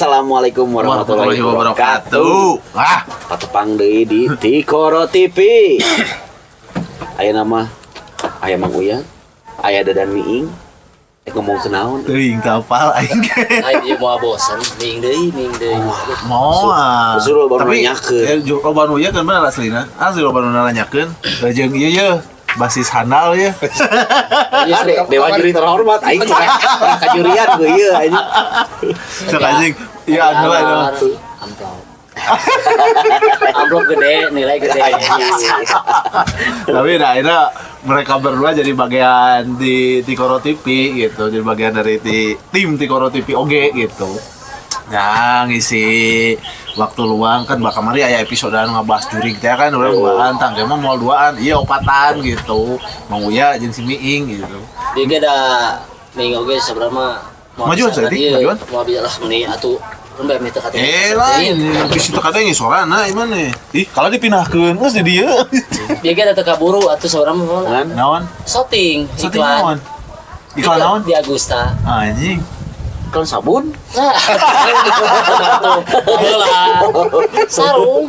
Assalamualaikum warahmatullahi wabarakatuh. Patepang deui di Tikoro TV. Aya nama aya Mang Uyan, aya Dadan Miing. Ngomong kenaon? Teuing kapal aing. Aing ieu moal bosan, miing deui. Moal. Suruh baru Tapi nanyakeun. loba nu ieu kan bener aslina. Asli loba nu nanyakeun. Jeung ieu ye basis handal ye. Dewa juri terhormat aing pernah kajurian gue ieu anjing. Sok anjing. Iya anu Amplop gede, nilai gede. Tapi nah ini mereka berdua jadi bagian di Tikoro TV gitu, jadi bagian dari tim Tikoro TV oge gitu. Nah ngisi waktu luang kan bakal mari aya episode anu ngabahas jurig teh kan urang duaan tang mah moal duaan iya opatan gitu. Mang Uya jeung si Miing gitu. Dia ge da miing oge sebenarnya Majuan saya majuan. Mau bialah meni atuh Rumbai minta kata. Lain, di situ kadang sorana iman nih. Ih, kalau dipindahkeun geus di dieu. Dia ge teu kaburu atuh seorang mah. Naon? Shooting Naon? Iklan naon? Di Agusta. Anjing. Kan sabun. Sarung.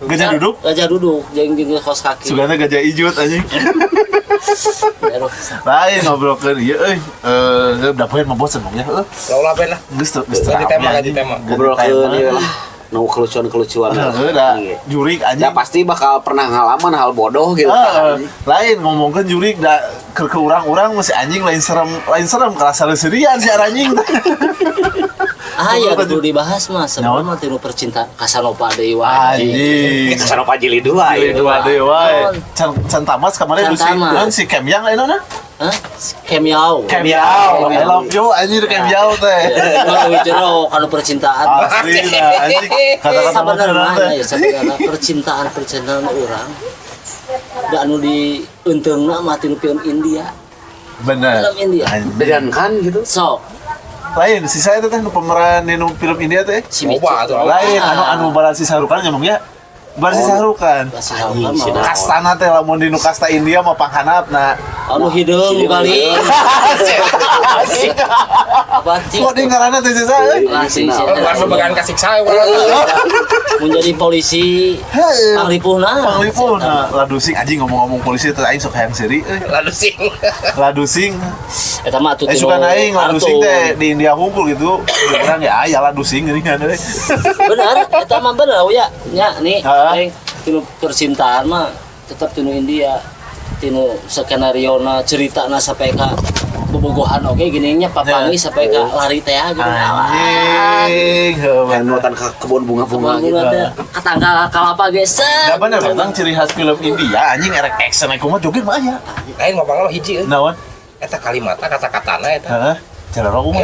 Gajah duduk? Gajah duduk, jeung kaos kaki. Sugana gajah ijut anjing. Lain ngobrolkeun ieu euy. Da poe mah bosen mah ya. Laulah ben lah. Geus Ganti tema. Ngobrolkeun ieu lah. Nu kelucuan-kelucuan. Da jurig anjing. Ya pasti bakal pernah ngalaman hal bodoh gitu kan. Lain ngomongkeun jurig da ke urang-urang masih anjing lain serem kerasa leuserian si anjing. Ya kudu dibahas mah sebenarnya tinu percintaan Casanova deui wae. Anjing. Casanova jilid 2 Jilid 2 deui wae. Can tamas kamari si Kemyang lainna? Hah? Kemyao. I love you anjir Kemyao teh. Kalau jero kalau percintaan. Asli anjing. Kata-kata sebenarnya percintaan orang. Da anu dieuntengna mah tinu film India. Bener. Film India. Dan kan gitu. Sok. Lain si saya teh nu pemeran di film India teh. Si Micho. Lain anu balas si Sarukan nyamong ya. Balas si Sarukan. Kastana teh lamun di nu kasta India mah panghanapna. Anu hideung kali. Kok di ngaranna teh si saya? Langsung bagan kasiksa Menjadi polisi panglipuna. Ladusing anjing ngomong-ngomong polisi teh aing sok hayang seri euy. Ladusing. Eta mah atuh Suka aing ladusing teh di India hunkul gitu. Urang ya aya ladusing geuningan euy. Bener, eta mah bener ya. Nya nih, tinu percintaan mah tetap tinu India. Tinu skenario-na ceritana sampai ka bobogohan oke gini nya papangi sampai ka lari teh gitu. Anjing, Anu kan ke kebun bunga-bunga gitu. Katanggal kalapa geus. Da bener memang ciri khas film India anjing erek action aku mah joget mah aya. Lain mah bangga hiji euy. Naon? Eta kalimatna kata-katana eta. Heeh. Cara rogu mah.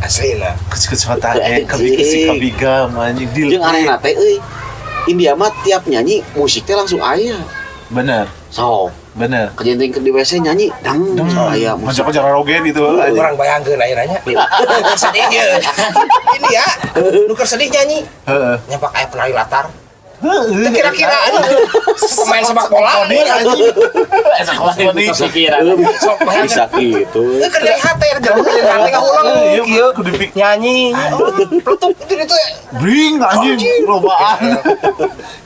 Aslina. Kecil-kecil mata kabiga anjing deal. Jeung anehna teh euy. India mah tiap nyanyi musik teh langsung aya. Bener. So, bener. Kejenteng ke di WC nyanyi dang aya musik. Macam cara rogen itu. Orang bayangkeun ayeuna nya. Sedih ieu. Ini ya. Nu keur sedih nyanyi. Heeh. Nyampak aya penari latar. Kira-kira pemain sepak bola nih anjing. Bisa Pikiran. Sok bayangkeun. Bisa gitu. Keur dari hate jalan dari hate kaulang Iya, kudu dipik nyanyi. Plutuk itu bring anjing lobaan.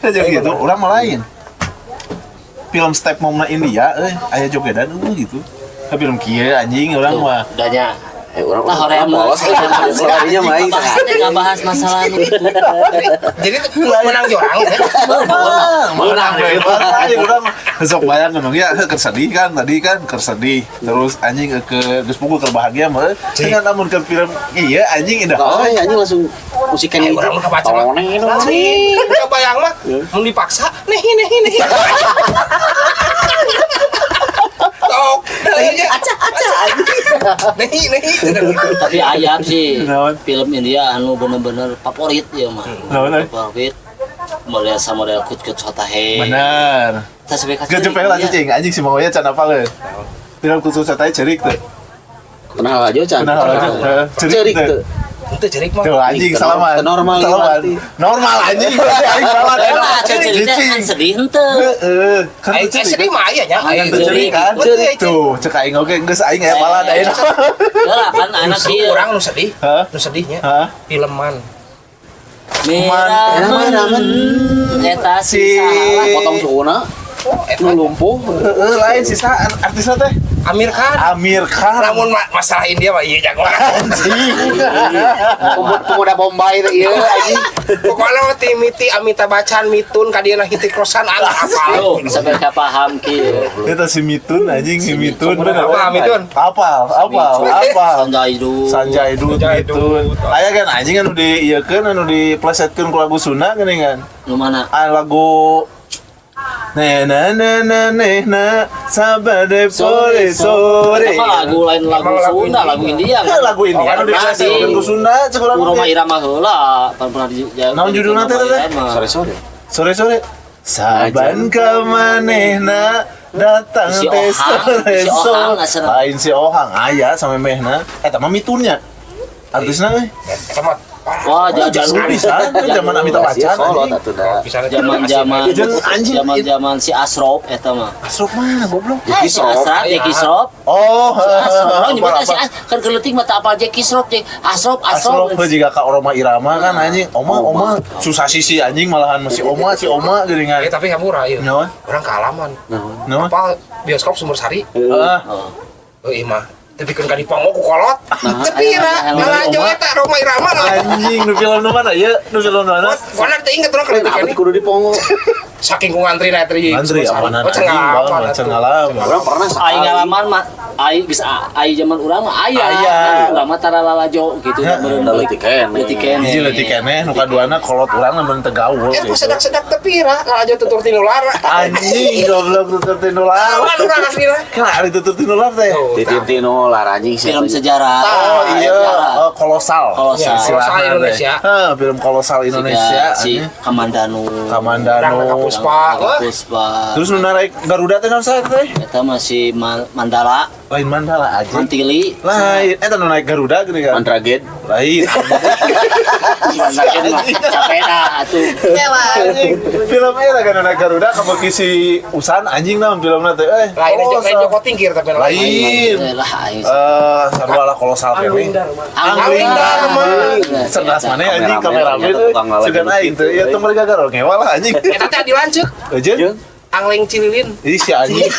Kayak gitu, orang mah lain. Film Step Momna India aya jogedan gitu. Film kieu anjing urang mah. Danya Orang lah hoream selarinya main. Enggak bahas masalah itu. Jadi menang jorang. Menang urang sok bayangkeun ya keur sedih kan tadi kan keur sedih. Terus anjing ke geus pukul keur bahagia mah. Dengan namun ke film iya anjing indah. Oh, anjing langsung musikan Gitu. Orang mah kebaca mah. Enggak bayang mah. Mun dipaksa nih. Tok. Acah. Nih. Tapi ayam sih film India anu bener-bener favorit ya mah. Favorit. Model kut-kut sotahe. Bener. Gajah pela cing anjing si Mang Uya can apaleun. Film khusus sotahe cerik teu. Kenal aja can. Cerik teu. Itu cerik mah. Tuh anjing salaman. Normal Salaman. berarti. Normal anjing berarti aing salah. Lah cerita kan sedih henteu. Heeh. Kan Aing teu sedih mah aya nya. Aing Cerik. cerik kan. Cerik. Tuh, cek aing oge geus aing aya pala da eta. Lah kan anak ieu. Urang nu sedih. Hah? Nu sedihnya. Hah? Filman. Meramen eta si salah Potong suuna, Oh, eta nu lumpuh. Heeh, lain sisa artisna teh. Amir Khan. Amir Khan. Namun masalah India mah ieu jago. Pemuda Bombay teh ieu anjing. Pokoknya mah timiti Amitabh Bachchan mitun ka dieu Hiti Roshan hafal. Tuh, sampai ka paham kieu. Eta si Mitun anjing si Mitun bener. Apa Mitun? Apal. Sanjay Du. Sanjay Dut Sanjay Mitun. Dut. Aya kan anjing anu di ieu keun anu diplesetkeun ku lagu Sunda geuningan. Nu mana? Lagu na sabade sore sore. Apa lagu lain lagu Emang lagu Sunda, India. lagu India. Kan lagu ini anu diplesetkeun ku Sunda cek urang Roma teh. Irama heula, pernah di Naon judulna teh, teh? Sore-sore. Sore-sore. Saban ka manehna datang Si teh Ohang, sore si Ohang, sore. asal. Lain si Ohang aya sama mehna. Eta mah mitunnya. Artisna euy. Eta mah Wah, Jago bisa, kan zaman Amitabh Bachchan Solo anjing. atuh da. zaman-zaman Jeung anjing. zaman-zaman si Asrop eta mah. Asrop mana goblok? Si Asrop, Jeki Srop. Oh, Asrop, nyebutnya si apa? kan keuleting mah tak apal Jeki Srop, Asrop. Asrop juga ka Roma Irama kan anjing. Oma susah sisi anjing malahan masih si Oma geuningan. tapi hamura ieu. Naon? Orang ke halaman. Naon? Apa bioskop Sumbersari? Heeh. Euy mah tapi kan di pongo ku kolot. Cepira, ngalajo eta Roma Irama lah. Anjing nu film nu mana ieu? Nu film nu mana? Gua teh inget orang Tapi kali kudu dipongo. saking ku ngantri na teh. Antri apaan anjing banget cengalam. Orang pernah Ai ngalaman mah ai geus ai zaman urang mah aya. Aya. Urang mah tara lalajo gitu meureun Da leutik keneh. leutik keneh. Hiji leutik keneh nu kaduana kolot urang lamun teu gaul Ya ku gitu. sedak-sedak tepira, ngalajo tutur tinular. Anjing goblok tutur tinular. Awan urang aslinya. Kan ari tutur tinular teh. Titip tino lar anjing sih. Film sejarah. Oh iya, Sejarah. kolosal. Kolosal. Istilahna Kolosal teh. Indonesia. Heh, film kolosal Indonesia. Si anjing. Kamandanu. Kamandanu. Puspa. Puspa. Terus nu narik Garuda teh naon saha teh? Eta masih Mandala, Lain Mandala aja. Mantili. Lain, eta nu naik Garuda gini kan. Mandraget. Lain. Mandraget mah capek dah atuh. Anjing. Film era kan naik Garuda kabeuki si Usan anjing naon filmna teh. Lain aja Joko Tingkir tapi Lain. Lah aing. Sarua kolosal kene. Angling Dharma. Cerdas mana anjing kameramen teh. Sugan aing teh. Ya tong mereka garol ngewa lah anjing. Eta teh dilanceuk. Eujeun. Angling Cililin. Ih si anjing.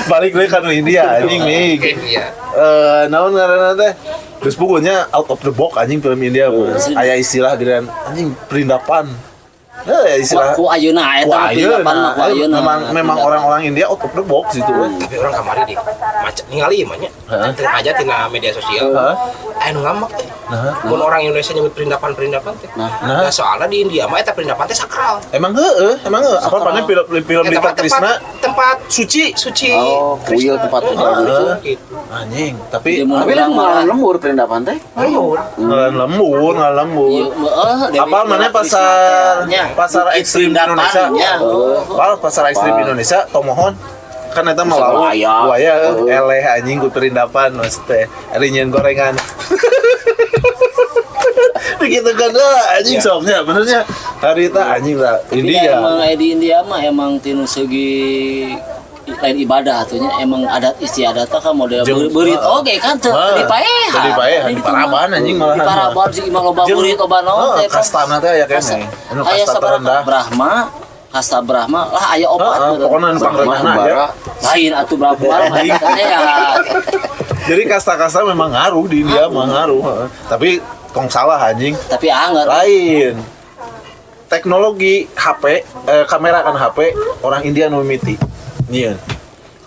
Balik deui ka nu India anjing nih. Iya. Naon ngaranna teh? Terus pokoknya out of the box anjing film India mah. Aya istilah gedean anjing perindapan. Istilah Ku ayeuna eta ayeuna. ku ayeuna. Memang orang-orang India out of the box gitu. Tapi orang kamari di macet ningali ieu mah nya. Heeh. Teu aja tina media sosial. Heeh. Aya nu ngamak teh. Nah, Mun orang Indonesia nyebut perindapan teh. nah. Nah, soalnya di India mah eta perindapan teh sakral. Emang apa pannya film di Trisna tempat suci. Oh, kuil tempatnya kalau gitu. Gitu. Anjing, tapi Tapi lah malah lembur perindapan teh. Lembur. ngalan lembur. Apa mana pasar ekstrim di Indonesia? Pasar ekstrim di Indonesia, tomohon kan eta mah lauk buaya eleh anjing ku perindapan maksud teh ari nyeun gorengan. Begitu kan lah anjing soknya benernya hari itu anjing lah India. Emang di India mah emang tinu segi lain ibadah atunya emang adat istiadat kan model beurit oge kan teu dipaehan. Teu dipaehan di Paraban anjing malahan. Di Paraban sih imah loba beurit oba naon teh. Kastana teh aya keneh. Anu Aya kasta sabaraha terendah. Brahma, kasta Brahma lah aya opat. Pokona anu pangrenahna ya. Lain atuh Brahma ya. Jadi kasta-kasta memang ngaruh di India mah ngaruh. Tapi tong salah anjing. Tapi anger. Lain. Teknologi HP, kamera kan HP orang India nu mimiti. Nyieun.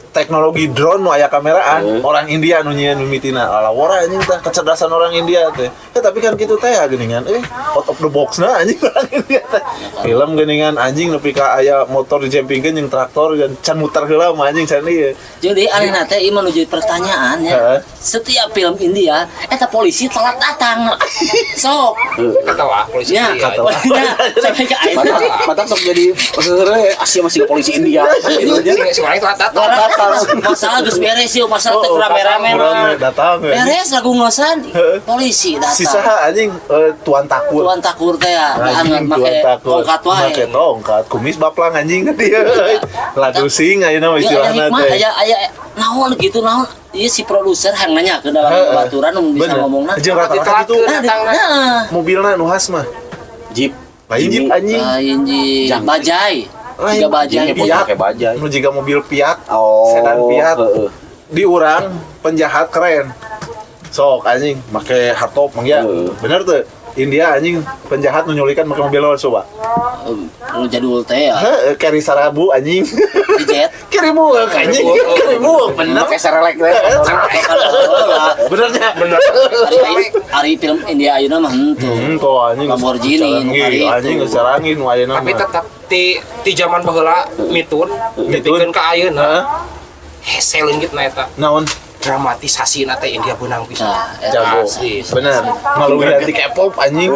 Teknologi drone nu aya kameraan orang India nu nyieun mimitina. Alawara anjing teh kecerdasan orang India teh. Tapi kan kitu teh geuningan out of the box na anjing orang India teh. Film geuningan anjing nepi ka aya motor dijampingkeun jeung traktor dan can muter heula mah anjing can ieu. Jadi anehna teh ieu nu jadi pertanyaan ya. Setiap film India eta polisi telat datang. Sok. Katawa polisi. Ya, katawa. Sampai ke air. Mata sok jadi Asia masih ke polisi India. Si orang itu datang. Masalah geus beres yeuh, masalah teu rame-rame. Datang. Beres lagu ngosan, polisi datang. Sisa anjing tuan takur. Tuan takur teh ya, Anjing make tongkat wae. Make tongkat, kumis baplang anjing dia. Lagu sing ayeuna mah istilahna teh. Aya naon gitu naon. Ieu si produser hang nanya ke dalam baturan nu bisa ngomongna. Jeung rata-rata gitu. Mobilna nu khas mah Jeep. lain Jeep anjing. Lain Jeep. Bajai. Tiga bajai. Pakai bajai. Nu jiga mobil Fiat. Oh. Sedan Fiat. Di urang penjahat keren. Sok anjing make hardtop mah ya. Bener tuh. India anjing penjahat nu nyulikan make mobil lawan coba. Nu jadul teh ya. Heeh, keri sarabu anjing. Di jet. Keri bueuk anjing. Keri bueuk bener. Pakai serelek teh. Benernya. Bener. Hari film India ayeuna mah henteu. Tuh anjing. Lamborghini nu kari. Anjing geus sarangin nu ayeuna mah. Tapi tetap di zaman baheula mitun ditikeun ka ayeuna. Hese leungit na eta. Naon? Dramatisasi teh India beunang pisan. Jago. Asli. Bener. Ngaluwi anti K-pop anjing.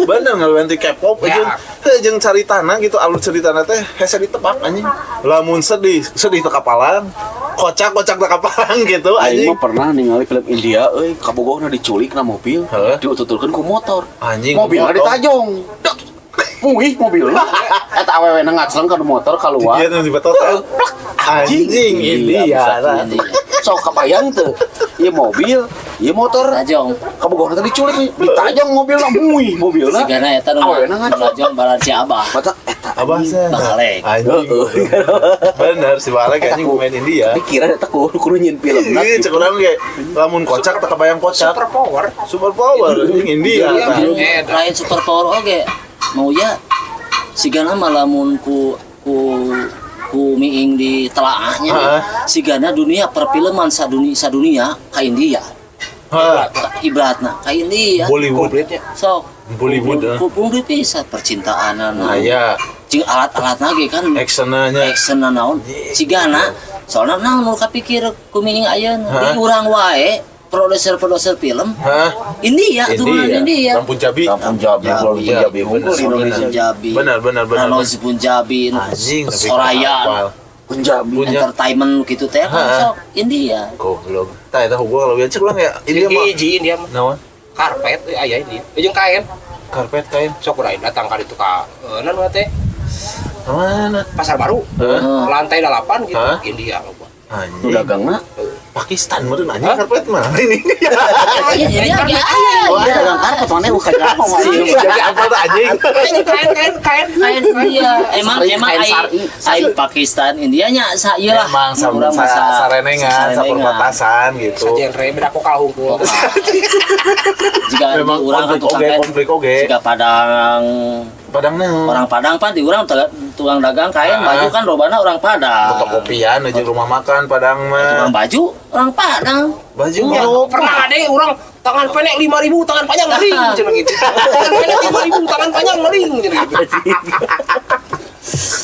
Bener ngaluwi anti K-pop Ya. anjing. Teu jeung caritana gitu alur caritana teh hese ditebak anjing. Lamun sedih teu kapalang. Kocak teu kapalang gitu Aing anjing. mah pernah ningali film India euy kabogohna diculik na mobil, diututulkeun ku motor. Anjing. Mobilna ditajong. Wih, mobilnya. Eta awewe na ngacleng ka motor keluar. Iya tuh di betot. Anjing India lah. Sok kabayang teu. Ieu mobil, ieu motor. Tajong. Kabogohna teh diculik nih, ditajong mobilna, wih, mobilna. Sigana eta nu tajong balan si Abah. Mata eta Abah saya. Balek. Anjing. Bener si Balek anjing pemain India. dikira eta kudu nyin film. Iya, cek urang ge. Lamun kocak teu kabayang kocak. Super Super power power. anjing India. Lain super power oge. Mau ya sigana mah lamun ku miing di telaahnya sigana dunia perfilman sadunia ka India. Hah. Ibratna ka India. Bollywood. Sok Bollywood. Kumpul bisa percintaan Aya jeung alat-alat lagi kan actionnya. action naon sigana soalna naon nu kapikir ku miing ayeuna di urang wae produser film Hah? India turunan India Lampun Jabi. Punjabi, Punjabi, Punjabi Benar. Nanosi Punjabi Anjing, tapi Sorayan Punjabi. entertainment gitu teh kan sok India Goblok. Tah eta hubungan kalau cek ulang ya. India mah. India mah Naon? karpet aya ini. Jeung kain. Karpet kain. Sok urang datang ka ditu ka naon teh Mana? Pasar Baru. Lantai 8 gitu. India loba. Anjing. Dagangna Pakistan meureun anjing karpet mah. Ini. jadi wah dagang karpet mana bukan apa Jadi apa tuh anjing? Kain. India emang ai Pakistan Indianya ieu lah Emang urang masa sarenengan, saperbatasan gitu. Genre beda kokal hungkul. jika di Memang urang konflik oge. jika Padangna orang Padang pan di urang tukang dagang kain baju kan robana orang Padang fotokopian aja rumah makan Padang tukang mah. baju orang Padang Baju Ya, Eropa. pernah ada orang tangan pendek 5.000 tangan panjang mering cenah gitu. Tangan pendek 5.000 tangan panjang mering cenah gitu.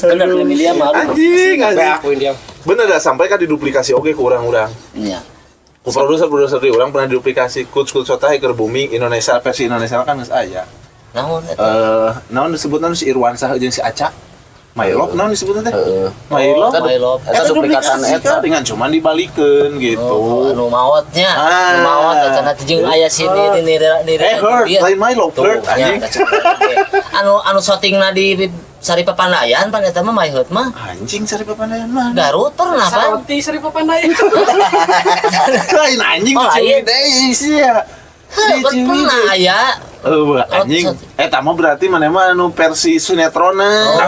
bener Emilia mah Anjing. Sampai aku India. Bener dah sampai kan diduplikasi oge ke urang-urang. iya Ku produser di urang pernah diduplikasi kuts sotahe ke bumi Indonesia versi Indonesia kan geus aya. naon eta Naon disebutna si Irwansyah jeung si Acak. Mailop naon disebutna teh? Mailop. Mailop. Eta duplikatan eta dengan cuman dibalikeun gitu. anu maotnya Ah. anu maot eta nanti jeung aya sini di Hurt, lain Milo, Hurt anjing. anu syutingna di Sari Papandayan pan eta mah Myhut mah Anjing sari papandayan mah. Garut pernah pan Saroti Sari Papandayan. Lain anjing Oh, cewek lain. deui sia. pernah aya Anjing. Eta mah berarti mana mah anu versi sinetrona.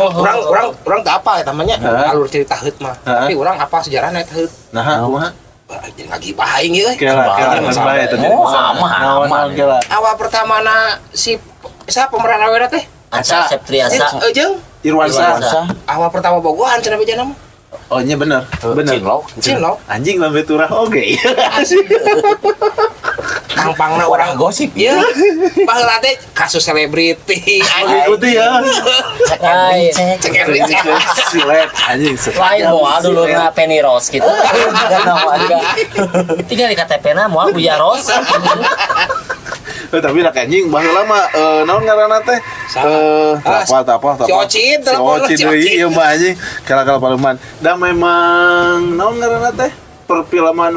Orang teu apa eta namanya alur cerita heut mah. Tapi orang apa sejarahna eta heut. Nah, kumaha? Jeung ngagi bae ieu euy. Kela bae tadi. Aman kela. Awal pertamana si siapa pemeran awalna teh? Aca Septriasa Jeung Irwansyah. awal pertama bogohan cenah bejana mah. Oh nya bener. Cinlok. Anjing lambe turah oge. Pang-pangna orang gosip ya. Baheula teh kasus selebriti. Ikuti ya. lain Ceker Silet anjing lain moal dulu na Penny Rose gitu tinggal di KTP na moal Buya Rose Tapi nak anjing baheula mah naon ngaranna teh? Apa? Si Ocit, Si Ocit deui ieu mah anjing. Kala-kala Palembang. Dan memang naon ngaranna teh? Perfilman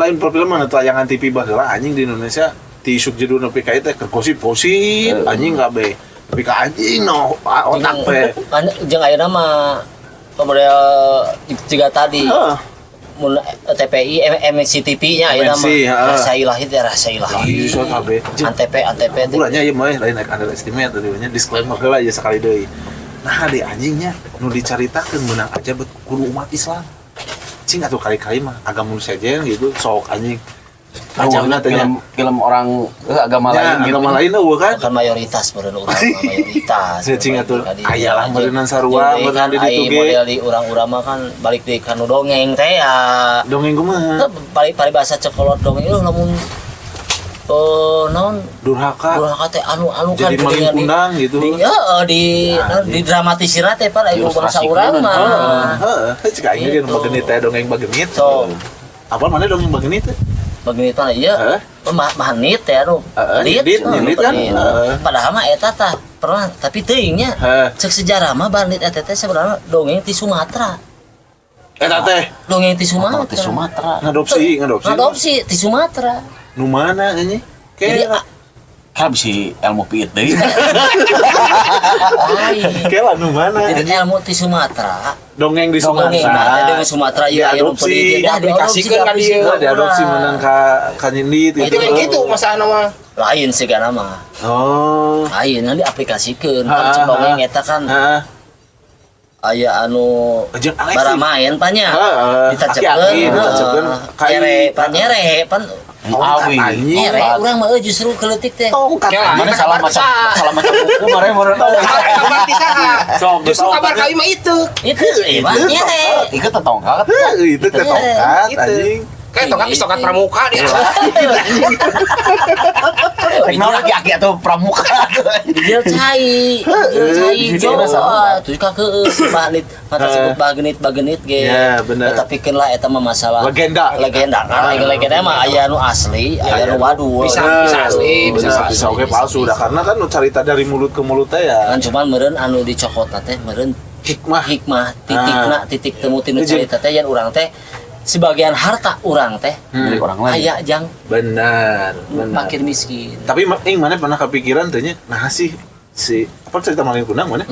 tayangan TV baheula anjing di Indonesia ti subjudul nepi ka teh gosip-gosip anjing kabeh. Tapi ka anjing otak teh. Jeung ayeuna mah model juga tadi. Mun TPI MCTV-nya ayeuna mah rasa ilahi teh rasa ilahi. So kabeh. Antep teh. Ulanya ieu mah lain underestimate tadi nya disclaimer heula aja sekali deui. Nah, di anjingnya nu dicaritakeun meunang aja kudu umat Islam. Cing atuh kali-kali mah agama manusia aja gitu sok anjing. Macamna film orang agama lain gitu. Agama lain eueuh kan. Kan mayoritas beureun urang mayoritas. Cing atuh aya lah beunang sarua beunang di ditu ge. Model di urang-urang mah kan balik deui ka nu dongeng teh ya. Dongeng kumaha? Balik bahasa cekolot dongeng lamun naon durhaka teh anu jadi kan maling kundang gitu. Di dramatisir teh pada ibu bangsa urang mah. Heeh, cek aing ge nu bageunit teh dongeng bageunit. So, apa mana dongeng bageunit teh? bageunit mah ieu. Mahnit teh anu. Lit kan. Padahal mah eta tah pernah tapi teuing nya. Cek sejarah mah bandit eta teh sebenarnya dongeng ti Sumatera. Eta teh Dongeng ti Sumatera. Ngadopsi ti Sumatera. Nu mana anjing? Jadi Kan bisi ilmu piit deui. Kela nu mana? Jadi ilmu di Sumatera. Dongeng di Dongeng Sumatera. di Sumatera ieu diadopsi, diaplikasikeun ka dieu. Diadopsi meunang ka Nyindi Itu yang gitu masalah nama. Lain segala mah. Oh. Lain yang diaplikasikeun. Kan dongeng eta kan aya anu baramaen panya. Ditacepkeun. Ere pan Awi. Ere urang mah justru keleutik teh. Mana salah macam buku mare Kabar di sana. Justru kabar kami mah itu. Itu ere. Ieu tetongkat. Itu tetongkat anjing. Kayak tongkat pramuka dia. Teknologi laki-laki atau pramuka. Dia cai Jawa. Tuh kakeueun bagenit, mata sebut bagenit ge. Ya, bener. Tapi keun lah eta mah masalah Legenda. Karena legenda mah aya nu asli, aya nu waduh. Bisa asli, bisa oge palsu dah karena kan nu carita dari mulut ke mulut teh ya. Kan cuman meureun anu dicokotna teh meureun hikmah titik temu tinu carita teh yen urang teh sebagian harta urang teh dari orang lain. aya jang Benar. makin miskin. Tapi mana pernah kepikiran teh nya nah si apa cerita malin kundang mana?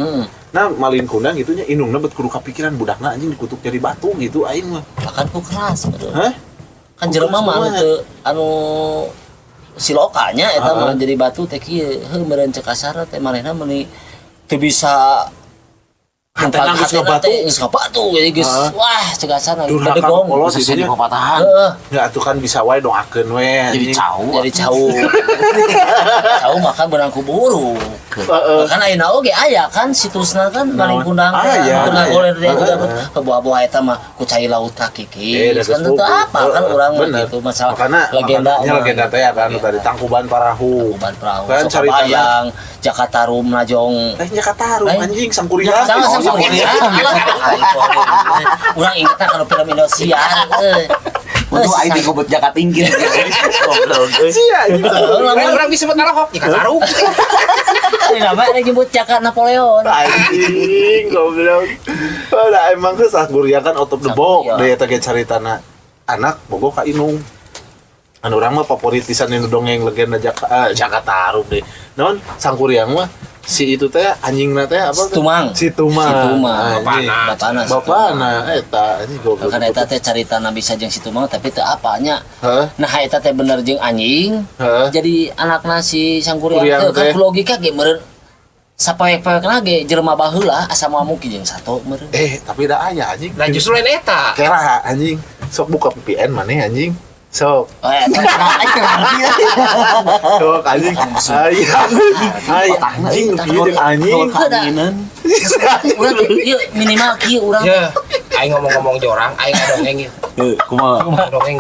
Nah malin kundang gitunya indungna bet kudu kepikiran budakna anjing dikutuk jadi batu gitu aing mah. Bahkan ku keras betul. Hah? Kan jelema mah anu silokanya eta mah jadi batu teh kieu heuh meureun cek kasar teh manehna meuni teu bisa Hatena geus batu. Geus batu jadi geus wah cek kasar Durhaka gong polos Bisa itunya. dipatahan. Ya atuh kan bisa wae doakeun we. Jadi cau. Cau makan benang kuburu. Kan ayeuna oge aya kan situsna kan maling kundang teh goler dia buah-buah eta mah ku cai laut hakiki. Kan teu apa kan urang gitu masalah legenda teh kan tadi Tangkuban Parahu. Kan caritaan Jakarta Rum najong. Jakarta Rum anjing sangkuriang. Urang ingetna kana film Indonesia. Untuk aing dikobot Jakarta Inggris. Sia anjing. Orang bisa mengalahok di Kataru. Nama nyebut Jakarta Napoleon. Anjing goblok. Udah emang geus sangkuriang kan out of the box deui eta ge caritana anak bogo ka Inung. Anu urang mah favorit pisan nu dongeng legenda Jakarta Rum deh. Naon sangkuriang mah si itu teh anjingna teh apa? Si Tumang. Bapana eta anjing goblok. Kan eta teh caritana bisa jeung si Tumang tapi teu apanya. Nah eta teh bener jeung anjing. Jadi anakna si sangkuriang teh kan logika ge meureun sapoek-poekna ge jelema baheula asa mamuki jeung sato meureun. Tapi da aya anjing. Nah justru lain eta. Kera anjing. Sok buka VPN maneh anjing. Sok. Sok anjing. Anjing anjing. Ieu minimal kieu urang. Ya, aing ngomong-ngomong jorang, aing ngadongeng ieu. Kumaha? Dongeng.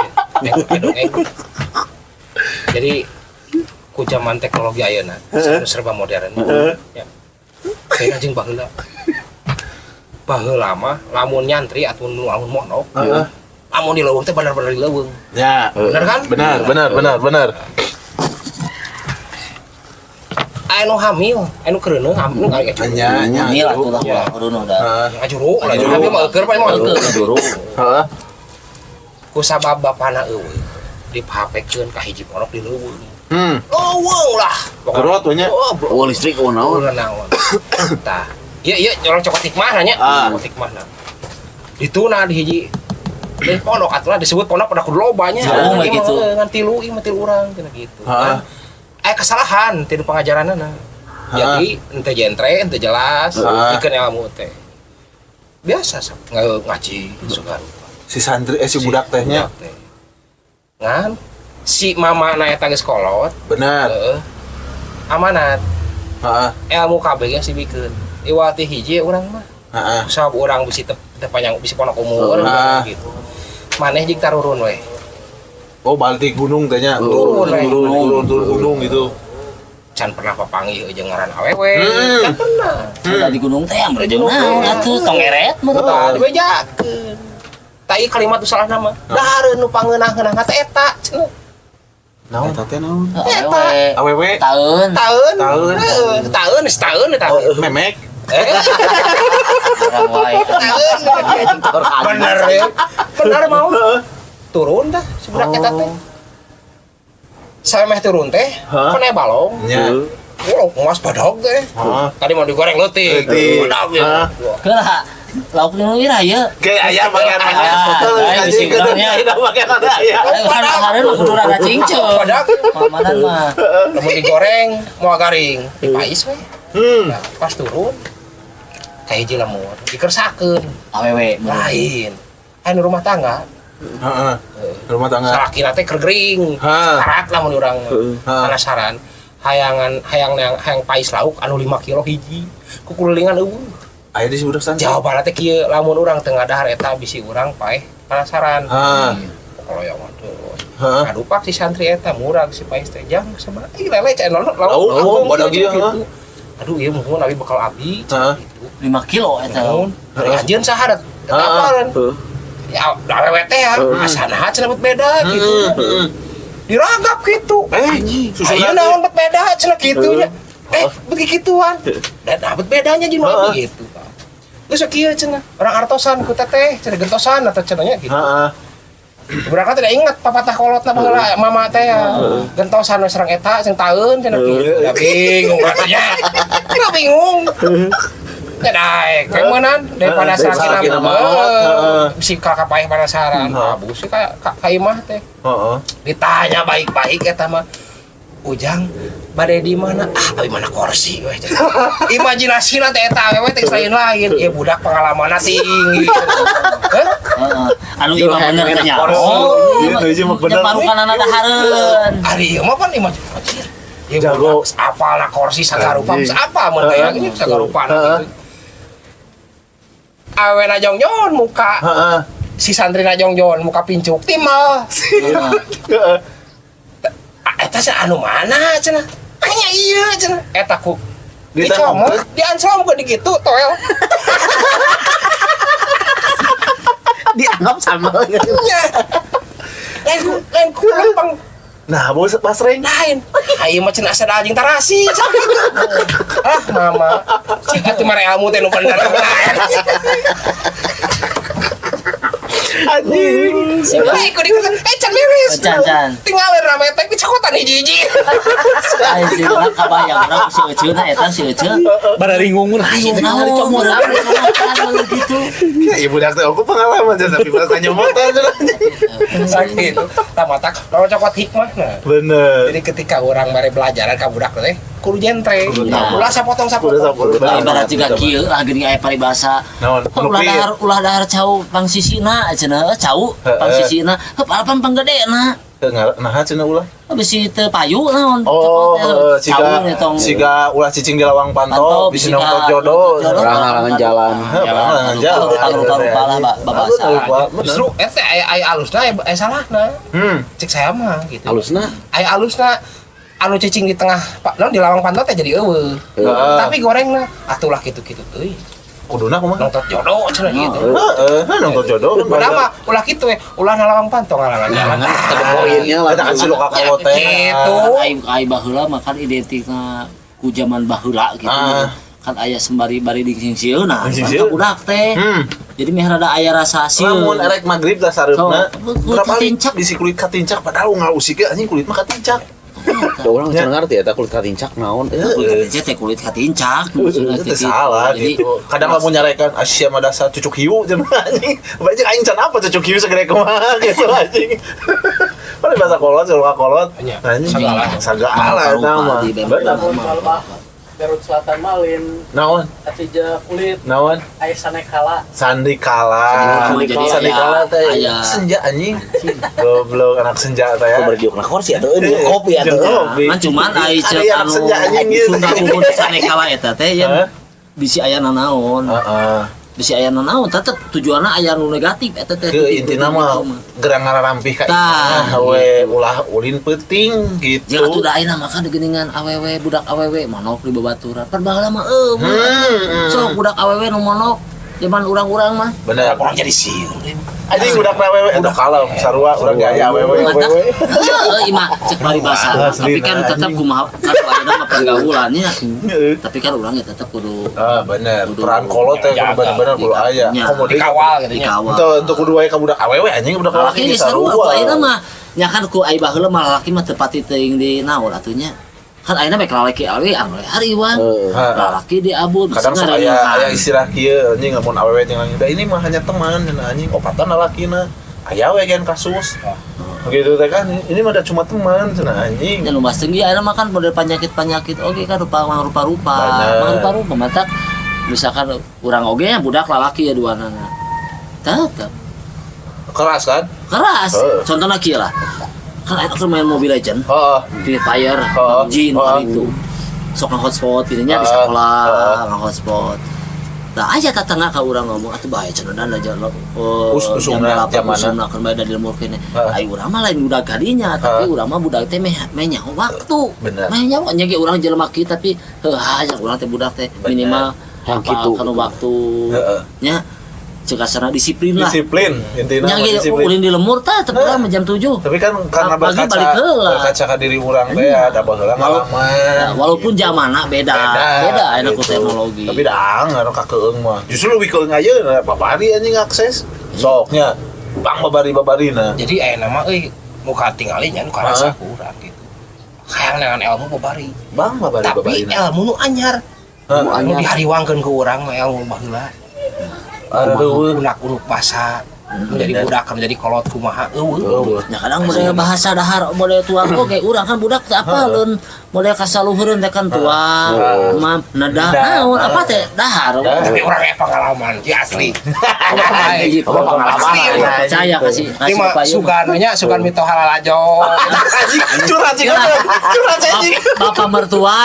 Jadi ku zaman teknologi ayeuna serba modern. Ya. Kayak anjing baheula. Baheula mah lamun nyantri ataupun lamun monok. Amun di leuweung teh bener-bener di leuweung. Ya, bener kan? Benar. anu hamil, anu kereuneuh hamil enggak gitu. Nya Ini lah tuh lah kudu dah. Ngajuru, hamil mah eukeur paling mah eukeur. Ngajuru. Heeh. Ku sabab bapana eueuh dipapekeun ka hiji pondok di leuweung. Leuweung lah. Gerot we nya. Oh listrik oh naon. Naon. Tah. Iya orang cokot hikmah nya. Cokot hikmah na. Dituna di hiji pondok atuh disebut pondok pada kudu lobanya. Jauh mah gitu. Ngan tilu ieu mah tilu urang cenah gitu. Heeh. Kesalahan ti pengajaranna. Jadi ente jentre, ente jelas, ikeun ilmu teh. Biasa ngaji sugan. Si santri si budak tehnya. Ngan si mama na eta geus kolot. Benar. Amanat. Heeh. Ilmu kabeh geus sibikeun. Iwati hiji urang mah. Heeh. Sabab urang bisi teu panjang bisi pondok umur gitu. Maneh jeung tarurun we. Oh, balik gunung tehnya. Turun Gunung gitu. Can pernah papanggih jeung ngaran awewe. Can pernah. Ada di gunung teh amre jeung naon atuh tong eret mah. Tah dibejakeun. Tah ieu kalimat nu salah nama. Dahareun nu pangeunah-ngeunah teh eta cenah. Naon teh naon? Awewe. Awewe. Taeun. Taeun eta. Memek. Orang wae. Bener ya. Bener mau. Turun dah si budak eta teh. Saya meh turun teh, kena balong. Nya. Oh, mas badog teh. Tadi mau digoreng leutik. Badog ya. Kelah lauk nu ira ieu. Ge aya bagian mana? Anjing urangnya. Bagian ada aya. Hareun kudu rada cincau. Badog. Mamanan mah. Lamun digoreng moal garing, dipais we. Nah, pas turun kayak hiji lemur, dikersakeun. Awewe. Lain. Anu rumah tangga. Heeh. Rumah tangga. Salakina teh keur gering. Karat lamun urang penasaran. Hayang pais lauk anu 5 kilo hiji. Kukulingan eueuh. Aya di budak santri. Jawabanna teh kieu, lamun urang teu ngadahar eta bisi urang paeh penasaran. Koloyong terus. Kadupak si santri eta murag si pais teh jang sabaraha lele cai lauk. Badag ieu. Aduh ieu muhun abi bakal abdi. 5 kilo eta. Anjeun saha tetaparan. Ya awewe teh ya asanaha cenah beda gitu. Diragap gitu. Ayeuna naon beda cenah kitu nya. Begituan. Dan dapat bedanya jeung abi gitu. Geus kieu cenah. Orang artosan ku teteh cenah gentosan atau cenah nya gitu. Berangkat tidak ingat papatah kolotna baheula mama teh ya. Gentosan we sareng eta jeung taeun cenah kieu. Da bingung katanya. Tidak bingung. Daek, kemenan daripada sakina mah. Bisi kakapaeh penasaran. Abus sih ka imah teh. Ditanya baik-baik eta mah. Ujang bade di mana? Abi mana kursi we. Imajinasina teh eta awewe teh lain. Ieu budak pengalamanna tinggi. Heh? Anu imah bener teh nya. Ieu mah bener. Parukanana dahareun. Ari ieu mah pan imajinasi. Ieu jago apalna kursi sagarupa apa mun teh ini sagarupana gitu. Awena jongjon muka. Si santrina jongjon muka pincuk timal. Eta anu mana cenah? Anya ieu cenah. Eta ku dicomot, diancam ke dikitu toel. Dianggap sama. Lain ku lempeng. Nah, bos pasreng Lain. Ayo mah cenah sadal jeung tarasi. Mama. Cik atuh mare ilmu teh nu bener. Anjing. Ikut can miris. Can. Tinggalin rame teh dicakotan hiji-hiji. Anjing urang kabayang urang si euceuna eta si euceun. bararingung lah Naon urang gitu. ya budak teh aku pengalaman tapi bahasa nyomot aja Sakit. Tamatak lawan cokot hikmah nah. bener Jadi ketika orang mari belajaran ka budak teh kudu jentre. Nah. Ulah sapotong. Ibarat juga kieu lah geuning aya paribasa. Naon? Ulah dahar cau pangsisina cenah cau pangsisina heup panggedena. Nah cenah ulah Bisi teu payu naon. siga ulah cicing di lawang pantau bisi nongtot jodoh Halangan jalan. halangan jalan Rupa-rupa lah babasa. Justru eta aya alusna aya salahna. Cek saya mah gitu. Halusna. Aya alusna anu cicing di tengah non di lawang pantai teh jadi eueuh. Tapi gorengna atulah kitu-kitu teuy. kuduna kumaha Nongtot jodoh cenah gitu. nongtot jodoh Padahal mah ulah kitu we, ulah na lawang pantau ngalangan jalan. Ada poinnya lah. ada kan silu kakak teh Gitu. Ai baheula makan identikna ku zaman baheula gitu. Kan aya sembari bari di singsieu nah Singsieu. budak teh. Jadi meh rada aya rasa sieun. Lamun erek magrib dah sareupna. So, Berapa kali katincak. bisi kulit katincak padahal ngausik ge anjing kulit mah katincak. Da urang can ngarti eta kulit katincak naon. Kulit katincak. Itu salah gitu. Kadang lamun nyarekan Asia mah dasar cucuk hiu cenah anjing. Bae aing can apa cucuk hiu segede kumaha gitu anjing. Pada bahasa kolot, kolot. Anjing sagala eta mah. Bener. Garut Selatan Malin, Naon? Atija Kulit, Naon? Ais Sanekala. Sandikala. Jadi Sandikala teh aya- senja anjing. Goblok anak senja teh ya. Berdiuk na kursi atuh kopi atuh. Kopi. Man cuman ai Ada cek yang anu senja anjing gitu. Sunda Ubud sanekala eta teh yang bisi aya nanaon. Heeh. Bisi aya nanaon tetep tujuanna aya nu negatif eta teh. Ke intina mah gerang ngarampih ka Tah. imah we ulah ulin penting gitu. Jeung atuh da ayeuna mah kan geuningan awewe budak awewe manok di babaturan. Kan baheula mah sok budak awewe nu manok zaman urang-urang mah. Bener. Orang jadi siun. Anjing budak awewe eta kalem sarua urang gaya awewe. Mantap. Ima cek bari basa. Tapi kan tetep kumaha kan ayeuna mah pergaulannya. Tapi kan urang ya tetep kudu Ah bener. Peran kolot teh kudu bener-bener kudu aya. Ya. Komodi Dikawal gitu nya. dikawal. Itu untuk kudu aya ka budak awewe anjing budak Laki laki geus sarua ku sarua. ayeuna mah nya kan ku ai baheula mah lalaki mah teu pati teuing di naon atunya. Kan ayeuna bae lalaki awewe anu hariwan. Lalaki di abun Kadang sok aya istilah kieu anjing lamun awewe jeung lanjut. Ini mah hanya teman cenah anjing opatan lalakina. Aya we gen kasus. Begitu teh kan ini mah cuma teman cenah anjing. nya nu basting ge ayeuna mah kan model penyakit-penyakit oge kan rupa-rupa. Bener. Rupa-rupa mata misalkan urang oge ya budak lalaki ya duanana. Tetep Keras kan? keras. Contohna kieu lah. Kan ayeuna keur main Mobile Legend, Heeh. Free Fire, Oh, PUBG oh. itu. Sok nge-hotspot gitu nya di Oh, sekolah, nge-hotspot. Nah, aja tatangga ka urang ngomong atuh bae cenah dan aja lo. Usumna jam jamana. 8 kan bae dari lemur kene. Heeh. Ai urang mah lain budak gadinya, tapi urang mah budak teh meh nyaho waktu. Bener. Meh nyaho nya ge urang jelema kieu tapi heuh aya urang teh budak teh Bener. minimal Yang apa kitu. kana waktu. Heeh. Nya cek asana disiplin lah. Disiplin intinya Nya mah ge disiplin. ulin di lemur teh teu urang jam 7. Tapi kan karena Pagi berkaca balik heula. berkaca ka diri urang teh ada baheula Nah, ngalaman. walaupun zamanna beda enak ku gitu. teknologi. Tapi dang anu ka keung mah. Justru lebih keung ayeuna babari anjing akses. Soknya bang babari-babarina. Jadi ayeuna mah euy muka tingali nya nu karasa kurang gitu. Hayang dengan ilmu babari. Bang Tapi babari-babarina. ilmu nu anyar. Nu dihariwangkeun ku urang mah ilmu baheula. Aduh. Unak-unak basa. Menjadi budak menjadi kolot kumaha eueuh. Ya kadang model bahasa dahar model tuang oge urang kan budak teh apaleun model kasaluhureun teh kan tuang mam nada naon apa teh dahar Tapi urang aya pengalaman, ya asli. gitu pengalaman. percaya kasih Ini mah sugan mito halalajo. Anjing curhat sih curhat anjing. bapak mertua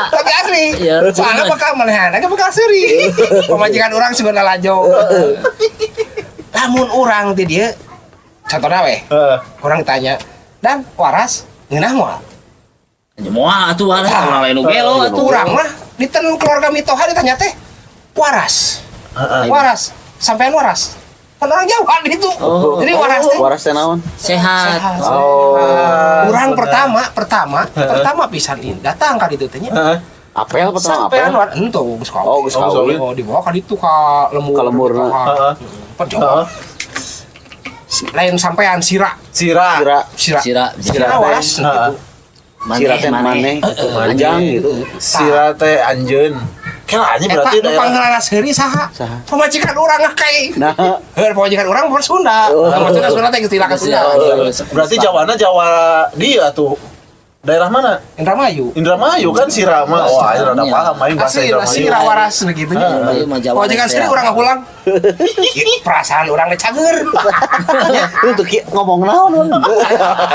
Tapi asli. Iya. Soalnya bakal manehan, bakal seuri. Pemajikan urang sugan halajo. Lamun urang teh dia contohna we, orang tanya, "Dan waras ngeunah moal?" moal atuh waras urang lain gelo atuh Urang mah di keluarga mitoha ditanya teh, "Waras." Waras. Sampean waras. Kan orang Jawa itu. Jadi waras teh Waras teh naon? sehat Urang pertama pisan ini datang ka ditu teh nya. Apel apa tong Sampean apel? waras ento geus kawin. Oh, geus kawin. Oh, dibawa ka ditu ka lembur. Ka lembur, Heeh. Pencoba. Lain sampean sira. Sira. sira waras gitu. Sira teh maneh panjang gitu. Sira teh anjeun. Kan anjing berarti Eta nu panggilanna seuri saha? Saha? Pemajikan urang kae. Nah, Heuh pemajikan urang mah Sunda. Maksudna Sunda teh istilah ka Sunda. berarti Jawana Jawa dia tuh. Daerah mana? Indramayu. Indramayu kan Sirama. Wah, ayo rada paham main bahasa Asli Indramayu. sira waras gitu nya. Pemajikan seuri urang ngapulang. Perasaan urang teh cager. untuk ngomong naon?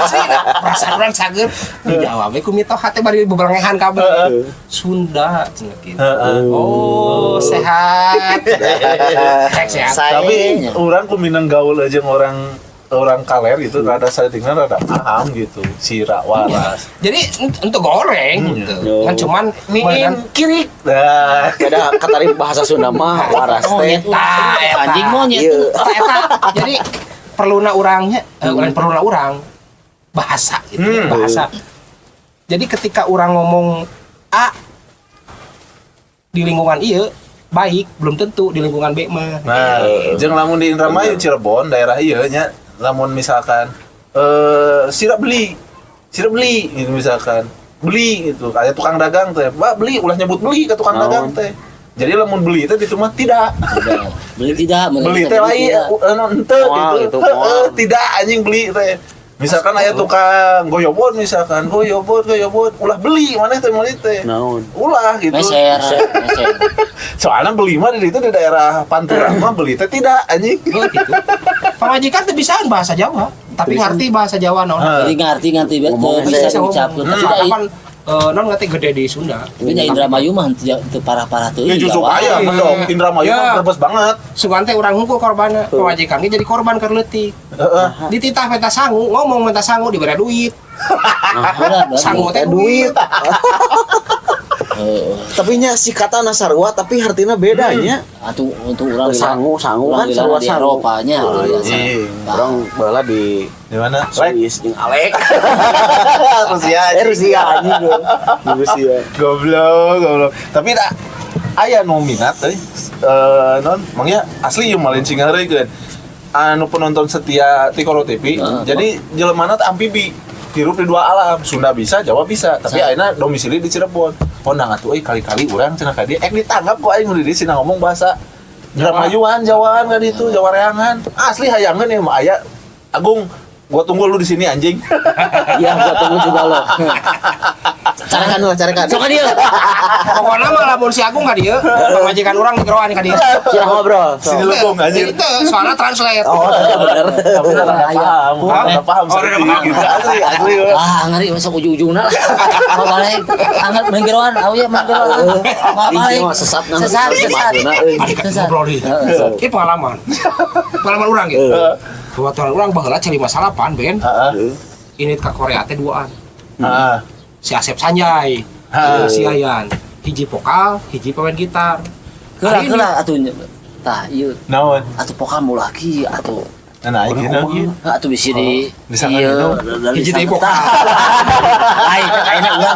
Asli perasaan urang cager. Dijawab we ku mitoha teh bari bebelengehan kabeh. Sunda cenah gitu. Oh, sehat. Sehat. Tapi orang kuminang gaul aja orang kaler gitu rada satingna rada paham gitu. Sira waras. Jadi untuk goreng gitu. Kan cuman Mingin kirik. Nah, Beda katari bahasa Sunda mah waras teh. anjing monyet Eta. Jadi perluna urangnya, perluna urang bahasa gitu, bahasa. Jadi ketika orang ngomong A di lingkungan iya baik, belum tentu di lingkungan B mah. Nah, jeung lamun di Indramayu Cirebon daerah ieu nya lamun misalkan sirap beli gitu misalkan. Beli gitu. Aya tukang dagang teh, "Mbak, beli," ulah nyebut beli ke tukang dagang teh. Jadi lamun beli teh itu mah tidak. Beli tidak, Beli teh lain henteu gitu. Tidak anjing beli teh. Misalkan aya tukang goyobon misalkan, goyobon ulah beli maneh teh meuli teh. Naon? Ulah gitu. Meser. Soalnya beli mah di itu di daerah Pantura mah beli teh tidak anjing. Oh, gitu. Pamajikan teh bisaan bahasa Jawa, tapi ngerti bahasa Jawa naon. Jadi ngerti betul bisa diucapkeun. Tapi Kapan non ngerti gede di Sunda. tapi da Indramayu mah teu parah-parah teuing. Ya justru aya mendong Indramayu mah berbes banget. Sugan teh urang hungkul korbanna, pamajikan ge jadi korban keur leutik. Dititah peta sangu, ngomong minta sangu diberi duit. Sangu teh duit. Tapi nya si kata sarua tapi artinya bedanya. Atuh untuk urang Sangu kan sarua di sangu. Eropa nya. Orang bala di Di mana? Lek. Swiss jeung Alek. Rusia. Rusia anjing. Di Rusia. Goblok. Tapi da aya nu minat teh. Non mangnya asli yang malin cingareukeun. Anu penonton setia ti Koro TV. Jadi jeleumana teh amfibi. Hirup di dua alam, Sunda bisa, Jawa bisa, tapi ayeuna domisili di Cirebon. Pondang atuh kali-kali urang cenah ka dieu ditanggap ku aing di dieu sina ngomong bahasa Indramayuan, Jawaan ka ditu, Jawa reangan. Asli hayangeun ieu mah aya. Agung, gua tunggu lu di sini anjing. Iya, gua tunggu juga lo. Carekan. Sok dia. Pokokna mah lamun si Agung ka dieu, pamajikan urang digeroan ka dieu. Silah ngobrol. Sini leugung anjing. Itu soalnya translate. Oh, bener. Tapi enggak paham. Asli. Ngeri masuk ujung-ujungna. Mau balik. Angkat menggeroan, ya menggeroan. Mau balik. Sesat. Sesat. Ngobrol di. Ini pengalaman urang gitu. Kebetulan urang baheula cari masalah pan Ben. Ini ka Korea teh duaan. Si Asep Sanjay, si Ayan, hiji vokal, hiji pemain gitar. Kela atuh tah ieu. Naon? Atuh pokal mulaki atuh. Nah, iki Atuh bisi di bisa kan itu Hiji deui vokal. Ayeuna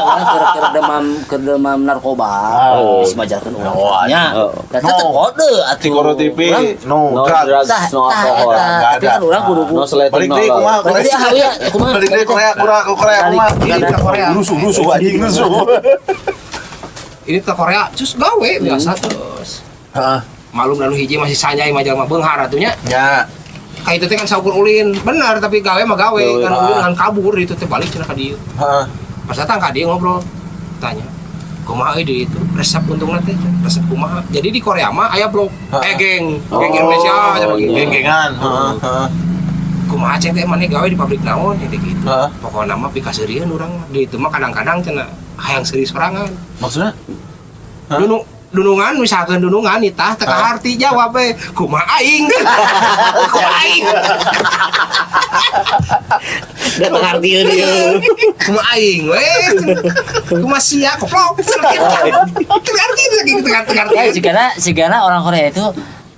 urang keur demam narkoba. Geus majalkeun urang. Nya. Da teh kode atuh. Ti Koro TV no drugs, drugs. no alcohol. Tapi kan urang kudu No sleting, Balik no deui kumaha? love. Balik deui ya, kumaha? Balik deui Korea kumaha? Balik ke Korea. Rusuh anjing rusuh. Ini ke Korea, cus gawe biasa terus. Heeh. Malum lalu hiji masih Sanjay majalma beunghar atunya. Ya. Kayak itu teh kan saukur ulin, benar tapi gawe mah gawe kan ulin kan kabur itu teh balik cenah ka dieu. Heeh. Pas datang ka dieu ngobrol, tanya, kumaha di itu resep untungna teh, resep kumaha. Jadi di Korea mah aya blog, geng Indonesia, Geng-gengan. Heeh. kumaha ceng teh maneh gawe di pabrik naon gitu gitu. Heeh. Pokokna mah pikaseurieun urang mah. Di itu mah kadang-kadang cenah hayang seuri sorangan. Maksudnya? Dunungan misalkan dunungan itah teka harti jawab we kumaha aing. Kumaha aing. Da teu ngartieun ieu. Kumaha aing we. Kumaha sia goblok. Sigana orang Korea itu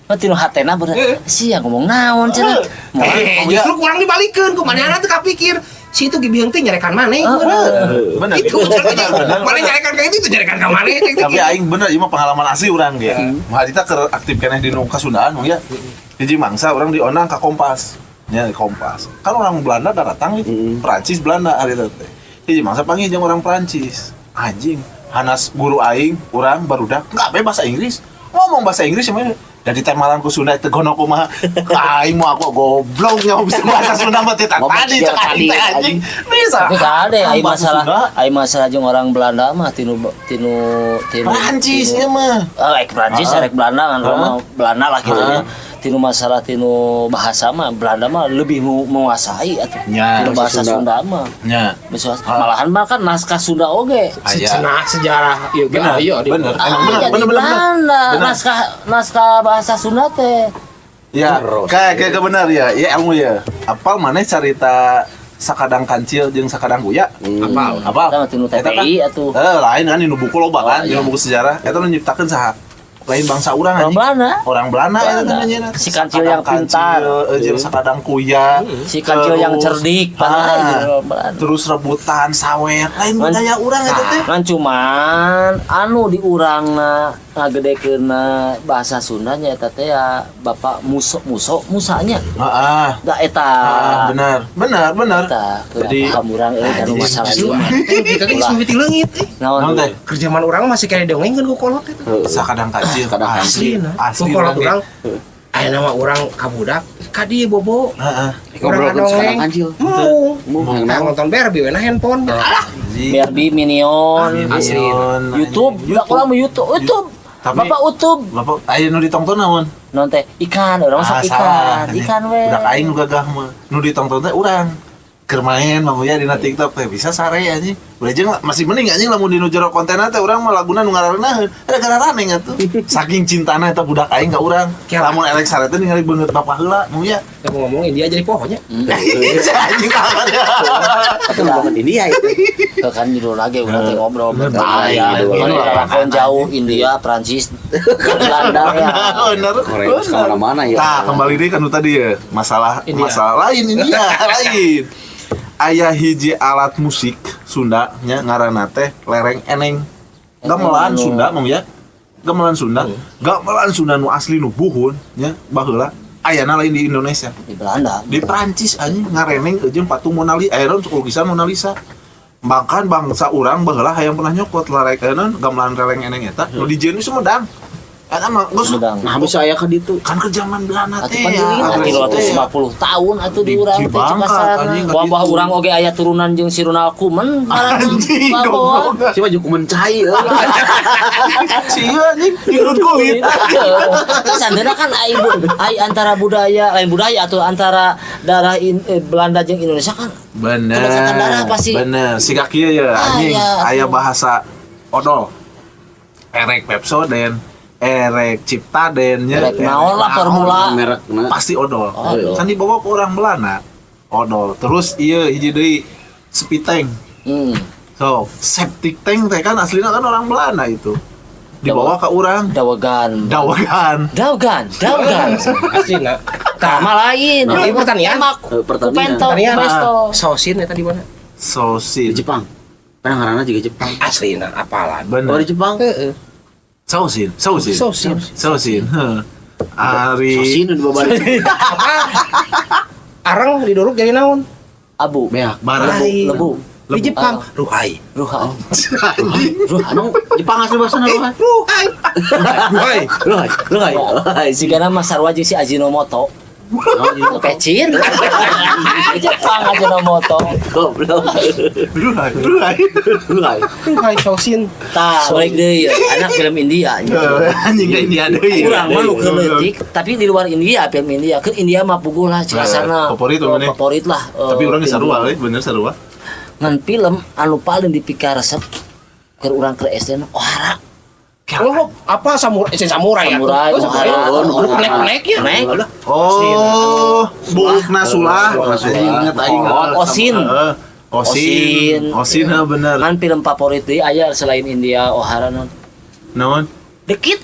tinu hatena bener sia ngomong naon cenah. Justru kurang dibalikeun kumanehna teu kapikir si itu gibieung teh nyarekan maneh. Bener. Itu maneh nyarekan ka itu nyarekan ka maneh. Tapi aing bener ieu mah pengalaman asli urang ge. Mah kita keur aktif keneh di nu Kasundaan mah ya. Hiji mangsa urang dionang ka Kompas. Nya di Kompas. Kan orang Belanda datang Prancis Belanda hari teh. Hiji mangsa panggil jeung orang Prancis. Anjing, hanas guru aing urang barudak enggak be bahasa Inggris. Ngomong bahasa Inggris mah dari temalan ku Sunda teh gono kumaha. Aing mah aku goblok nya bisa bahasa Sunda mah teh tadi cek anjing. Bisa. Tapi kade ai masalah jeung orang Belanda mah tinu Prancis ieu mah. Prancis rek Belanda kan Belanda lah kitu nya. Tinu masalah tinu bahasa mah Belanda mah lebih menguasai atuh. Tinu bahasa Sunda mah. Nya. Malahan mah kan naskah Sunda oge. Sejarah ieu bener. Bener. Belanda naskah bahasa Sunda teh. Ya, kayak bener ya. Ya ilmu ya. Apal maneh carita sakadang kancil jeung sakadang uya? Apal. Eta tinu TPI atuh. Lain kan di buku loba kan, di buku sejarah. Eta nu nyiptakeun saha? lain bangsa urang Orang anjing. Belanda. Orang Belanda ya Belanda. namanya. Si kancil yang pintar. Jeung sakadang kuya. Si kancil yang Terus, cerdik, ah, orang Belanda. terus rebutan sawet lain budaya urang eta teh. Kan cuman anu di urangna ngagedekeunna bahasa Sundanya eta teh ya Bapak musanya. Heeh. Da eta. Benar. Eta Jadi- paham urang anu masalah ieu mah. Kita ge geus mimiti leungit Naon Naon teh? kerjaan orang masih kayak dongeng kan ku kolot itu Sakadang kacil. asli Asli kolot urang. orang aya nama orang kabudak ka dieu bobo Heeh. urang dongeng kancil. mau nonton Barbie we na handphone Barbie Minion. Asli. YouTube, budak urang mah YouTube. Tapi- Bapak YouTube. Bapak aya nu ditongton naon? Non teh ikan, orang masak salah. ikan we. Budak aing nu gagah mah. Nu ditongton teh urang. Keur main mah ya dina TikTok teh bisa sare anjing. Udah jeung masih mending anjing lamun dinu jero kontenna teh urang mah laguna nu ngaraneunaheun. Ada garaneng atuh. Saking cintana eta budak aing ka urang. Lamun elek sare teh ningali beungeut bapak heula nu ya. ya mau ngomongin dia jadi pohonnya Anjing kapan ya. Itu banget India itu. Tuh kan judul lagi udah teh ngobrol Bener. ya. Bener. Ini telepon jauh India, Prancis, Belanda ya. Bener. Korea ke mana-mana ya. Nah, kembali deh kan tadi ya masalah lain ini ya lain. Aya hiji alat musik Sunda nya ngaranna teh lereng eneng. Gamelan Sunda mong ya. Gamelan Sunda. Gamelan Sunda nu asli nu buhun nya baheula ayana lain di Indonesia. Di Belanda. Di Prancis anjing ngareneng jeung patung Mona Lisa aya untuk lukisan Mona Lisa. Bahkan bangsa urang baheula hayang pernah nyokot lereng gamelan lereng eneng eta nu dijieun di Sumedang. Eta mah geus Sumedang. Nah, bisa aya ka ditu. kan ke zaman Belanda Atuh teh kan ya. diri 350 tahun atuh di urang teh Dibangkat, cekasarna. anjing, Wabah gitu. urang oge aya turunan jeung si Ronald Koeman. Anjing Bawa. goblok. Si maju mencai. Sia anjing dirut kulit. Sandera kan ai antara budaya lain budaya atau antara darah Belanda jeung Indonesia kan Kedekatan darah pasti. Bener. Si kaki ya anjing ya, aya atuh. bahasa odol. Erek Pepsoden, erek Ciptaden nya. Erek naon lah formula. Merek Pasti odol. Odol. Kan dibawa ke orang Belanda. Odol. Terus ieu hiji deui Spiteng. So, septic tank teh kan aslinya kan orang Belanda itu. Dibawa ke orang Dawagan. Dawagan. asli na Sama lain. Jadi pertanian? Emak. Pertanian. Kupento, Pertanian. kupesto. sosin eta di mana di Sosin. Jepang. Penangaranna juga Jepang. asli na apalan Bener. Oh, di Jepang. heeh Sosin. sosin Heuh. Ari Sosin di babalik. arang didorok jadi naon Abu. Beak. Barang. Lain. Lebu. di Jepang ruhai Ruha. Anu Jepang asli bahasa apa? ruhai Ruhai. Sigana Mas Sarwa jeung si Ajinomoto. Pecin. Jepang Ajinomoto. Goblok. Ruhai. ruhai sosin Tah, balik deui anak film India. Anjing ke India deui. Kurang mah nu keleutik, tapi di luar India film India. Ke India mah puguh lah cikasana. Favorit tuh, mana? Favorit lah. Tapi urang di sarua we, bener sarua. Ngan film anu paling dipikar resep keur urang keur SD ohara. oh apa samurai samurai ya Samurai, oh samurai nek ya Nek. Oh, buukna sulah. Ingat aing. Osin. Osin bener. Kan film favorit deui aya selain India ohara Naon? Dekit.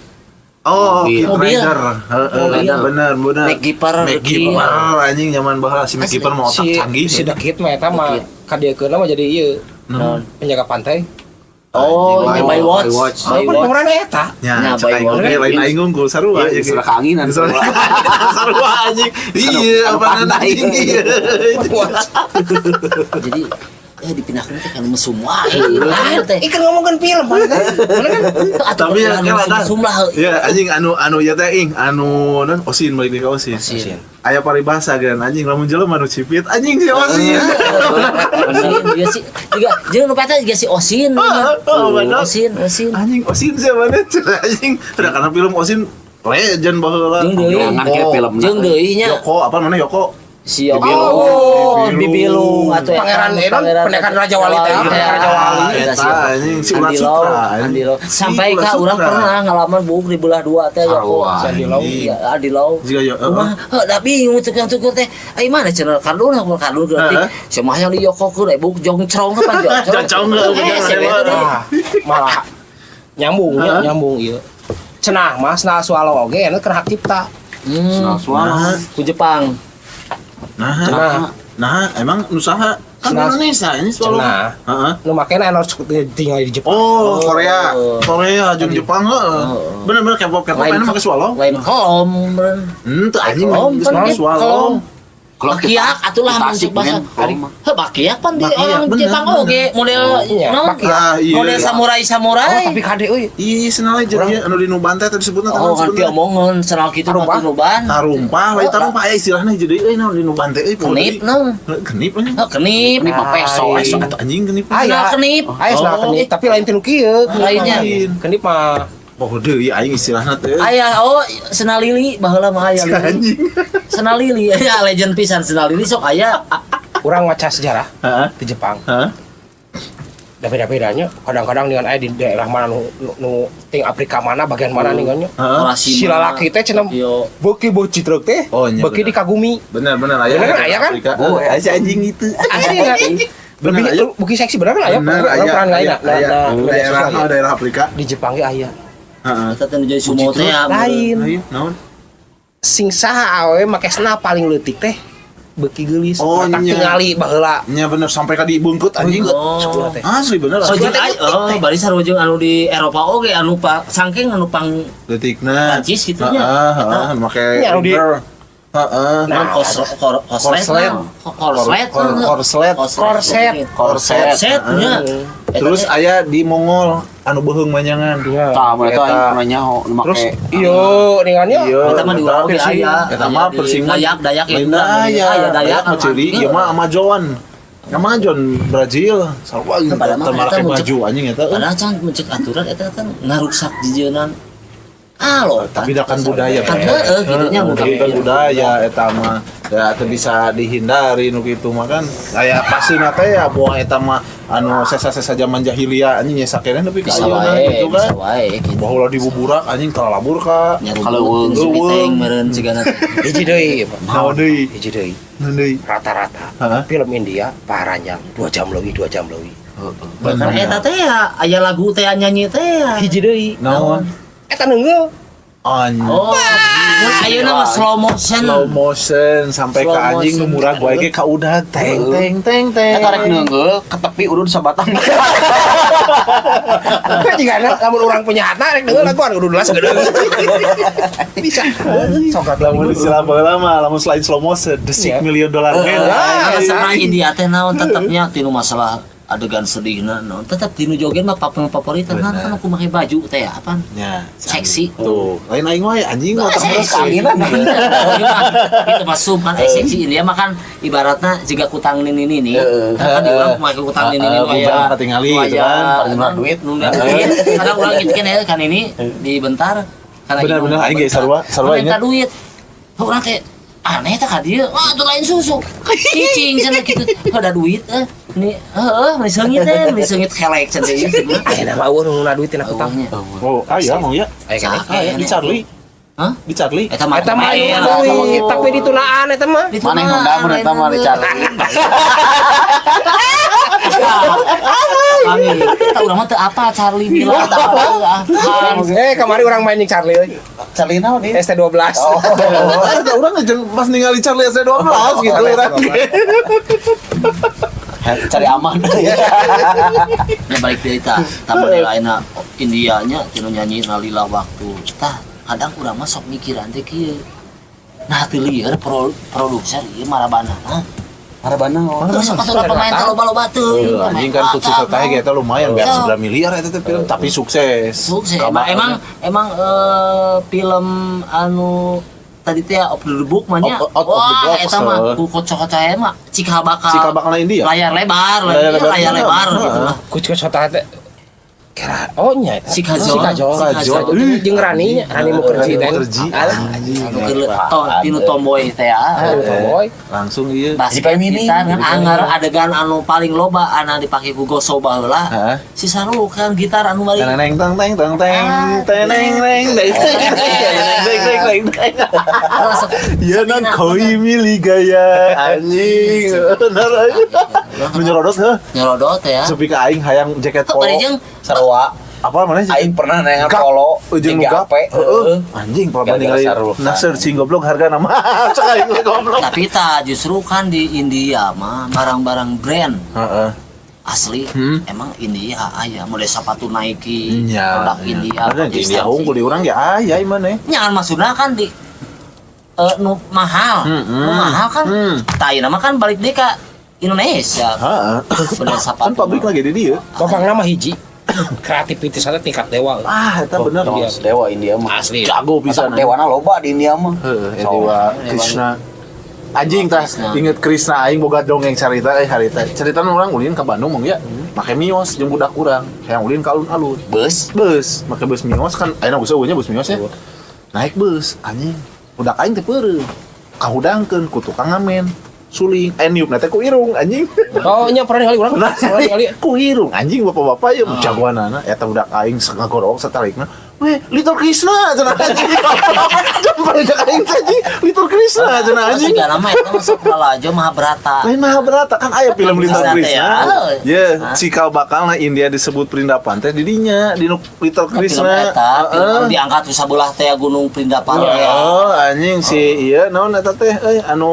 Oh, Kid Mobil. Rider. Mobil. Bener. MacGyver, MacGyver anjing zaman baheula si MacGyver mau otak si canggih. si dekit mah eta mah kadiekeunna mah jadi ieu penjaga pantai Oh, Anjing, ini Baywatch. Baywatch. pemeran eta Ya, Nah, cek aing Baywatch. oge lain aing unggul sarua Iya, serak keanginan. Sarua anjing. Iya, Anu apa pantai. anjing. Iya. Jadi dipindahkan teh kan mesum wae. Lain teh. ikan ngomongin film mana kan Tapi ya kan ada. mesum lah. Ya anjing anu ya teh ing anu non Osin balik ka Osin. Osin. Aya paribasa kan anjing lamun jelema anu cipit anjing si Osin. Osin dia si juga jeung nu peta juga si Osin. bener. Osin. Anjing Osin siapa nih? Anjing udah karena film Osin legend baheula. Jeung deui. Jangan kayak film. Jeung deui nya Yoko apa namanya Yoko? si Yoko. Bibilung. Bibilung atau Pangeran Edon, pendekar Raja Wali teh, pendekar Raja Wali. Eta anjing si Ulat Andi Sutra. Lau, Andi Lau. Si Sampai Ulat ka urang Sutra. pernah ngalaman buuk di belah dua teh Yoko. Sarua, Andi Lau. anjing. Iya, Andi Lau. Jika yo, Rumah, da bingung tukang-tukang teh. Ai mana cenah kardun geutik. Semah yang di Yoko keur buk jongcrong apa Jongcrong, bener, bener. malah nyambung ieu cenah mas nah swallow oge anu keur hak cipta. Nah, suara. Ku Jepang. Nah, emang usaha kan Cenah. Indonesia ini selalu. Cenah. Heeh. Nu makena anu tinggal di Jepang. Oh, Korea jeung Jepang heeh. Bener-bener K-pop Lain enak make swallow. Lain kolom, beren. Teu anjing Kolom geus kan make swallow. Kalau Bakiak atulah Tasik, muncul bahasa. men. Kolom mah. Heh, bakiak pan di Bakiak, orang bener, Jepang bener. oge model Iya, no? Ah, iya. Model samurai. Tapi kade euy. Ih, senalai jadi anu di Nuban teh disebutna Oh, kan ti omongan senal kitu mah Tarumpah. ti nuban. tarumpah, lain tarumpah aya istilahna jadi euy naon di Nuban teh euy. Kenip no. Genip anjing. Oh, kenip. Ini mah peso. Esok atuh anjing genip. Senal kenip. Aya cenah Oh. kenip tapi lain tinu kieu. Lainnya. Kenip mah Oh, deui aing istilahna teh. Aya senal lili baheula mah aya lili. Anjing. Senal lili aya legend pisan senal lili sok aya. urang maca sejarah Heeh. di Jepang. Heeh. Da beda-bedanya kadang-kadang dengan aya di daerah mana nu ting Afrika mana bagian mana ningannya. Heeh. Si lalaki teh cenah Yo. beuki beuki truk teh. Oh, iya, Beuki bener. dikagumi. Bener aya. Bener kan, aya kan? Oh, aya si anjing itu. Asli enggak? Bener, Lebih aya. beuki seksi bener kan aya? Bener Orang peran lain aya. Daerah Afrika. di Jepang ge aya. Heeh. Kita teh jadi sumo teh ya. Lain. Naon? Sing saha awe make sena paling leutik teh beuki geulis. Oh, Matak nya. tingali baheula. Nya bener sampai ka dibungkut anjing. Oh. Sekolah teh. Asli bener. Oh, jeung bari sarojeng anu di Eropa oge anu sangking anu pang Detikna. Prancis gitu nya. Heeh, make Nya, anu di- heeh. Nah, korslet. Korset. nya. Terus aya di Mongol anu beheung manyangan. Tah, mereka Eta. pernah nyaho Terus make iyo ningannya Eta mah di urang oge aya. Eta mah persingan. Dayak ya. Lain aya. Dayak mah ciri ieu mah Amazon. Amazon Brazil. Sarua gitu. Padahal mah Teu make eta baju anjing eta. Padahal can mencek aturan eta kan ngarusak jijeunan. Loh, Tapi dah kan budaya kan Pak. heeh kitu nya Tapi kan budaya eta mah ya teu bisa dihindari nu kitu mah kan. Aya pasina teh ya buah eta mah anu sesa-sesa zaman jahiliyah anjing nya sakeneh nepi ka bisa ayeuna wae, gitu bisa kan. wae gitu. Baheula dibuburak anjing kalabur ka. Kalau Leuweung. meureun cigana. hiji deui. Naon deui? Hiji deui. Naon deui? Rata-rata Hah? film India paranjang 2 jam leuwih. Bahkan eta teh ya aya lagu teh nyanyi teh ya. Hiji deui. Naon? Eta neungeul. Anjing. Oh, ayeuna mah slow motion. Slow motion sampai Slow ka anjing nu motion. murah wae ge ka udah teng teng teng teng. Eta rek neungeul ke tepi udun sabatang. Jigana lamun urang punya hatna rek deungeul lagu anu udah segede. Bisa. Sokat Lamun lamun istilah baheula mah lamun selain slow motion the $6 million man. Anu sana India teh naon tetepnya tinu masalah adegan sedihna naon tetep tinu joget mah favorit kan kan aku make baju teh apaan? Ya, Seksi. tuh. Lain aing wae anjing mah Seksi. Itu masuk kan seksi India mah kan ibaratna juga kutang nini nih. Kan di urang make kutang nini Bubar katingali gitu kan. Paling murah duit. Nunda duit. Kadang urang gitu kan ya kan ini di bentar. Bener-bener aing ge sarua minta inget. duit. Urang teh aneh teh ka dieu. Wah, itu lain susu. Cicing cenah kitu. Ada duit Ini seungit kelek cenah ieu. aya nama eueuh nu duit tina utang. Oh, aya mau ya. Aya kan. Aya Di Charlie. Hah? Di Charlie. Eta mah Eta mah aya duit tapi ditunaan eta mah. Mana yang nunda mun eta mah dicari. Kita urang mah teu apa Charlie bilang teu apa. Kamari urang main jeung Charlie euy. Charlie naon ieu? ST12. Oh, ada orang aja pas ningali Charlie SC12 gitu urang. Cari aman. Ya balik deui tah. Tamu lainna India nya tinu nyanyi nalila waktu. Tah kadang urang mah sok mikiran teh kieu. Nah teu lieur produser ieu marabana. Marabana. Terus aturan pemain loba-loba teuing. Iya, anjing kan khusus teh ge eta lumayan biar 9 miliar eta teh film tapi sukses. Sukses. Emang film anu tadi teh of the book mah nya. Out of the Wah, box, eta mah ku kocok-kocok mah cikal bakal India. layar lebar gitu lah. Kucuk sota teh kira nya eta. Si Kajol. Jeung Rani nya, Rani Mukherjee teh. Tinu tomboy teh Boy. Langsung ieu. Bas gitar kan anger adegan anu paling loba anu dipake ku Goso baheula. Heeh. Si Saru kan gitar anu bari Teng teng teng teng teng teng teng teng. Ya nan koi milih gaya anjing. Bener aja. Menyerodot heuh. nyerodot ya. Sepi ka aing hayang jaket polo. Bari jeung Sarua. Apa mana sih? Aing pernah nengan Gap. polo Ujung jeung gap. gape. Anjing pernah Gara-gara ningali. sarulukan. Nah searching goblok harga nama. Cai goblok. Tapi justru kan di India mah barang-barang brand Heeh. asli emang India aya model sepatu Nike Nya. produk India Ada di India unggul di urang ya aya ieu mana? nyan maksudnya kan di nu mahal nu mahal kan tai nama kan balik deh ke Indonesia Heeh. bener Kan sepatu pabrik lagi di dieu. Topang nama hiji. Kreativitasnya tingkat dewa. Eta bener. Dewa India mah. Asli. Jago pisan. Dewana loba di India mah. Heeh, Dewa Krishna. Anjing tah inget Krishna aing boga dongeng carita harita. Carita urang ulin ka Bandung mong ya. Make mios jeung budak urang. Hayang ulin ka alun-alun. Bus. Make bus mios kan ayeuna geus eueuhnya bus mios ya. Naik bus anjing. Budak aing teh peureuh. Kahudangkeun ku tukang ngamen. Suling, niup nate ku irung anjing. Oh, nya pernah kali urang. Nah, Pernah kali. ku irung anjing bapak-bapak ya jagoanana eta budak aing sagorok satarikna. Weh, Little Krishna cenah anjing. Jempol jak aing teh anjing. Little Krishna cenah anjing. juga nama itu masuk aja Mahabharata Lain Mahabharata kan aya film Little Krishna teh Krishna. ya. Ye, cikal bakalna India disebut Prindapan teh di dinya di Little film Krishna. eta film diangkat ku sabelah teh gunung Prindapan ya Oh, anjing si ieu naon eta teh anu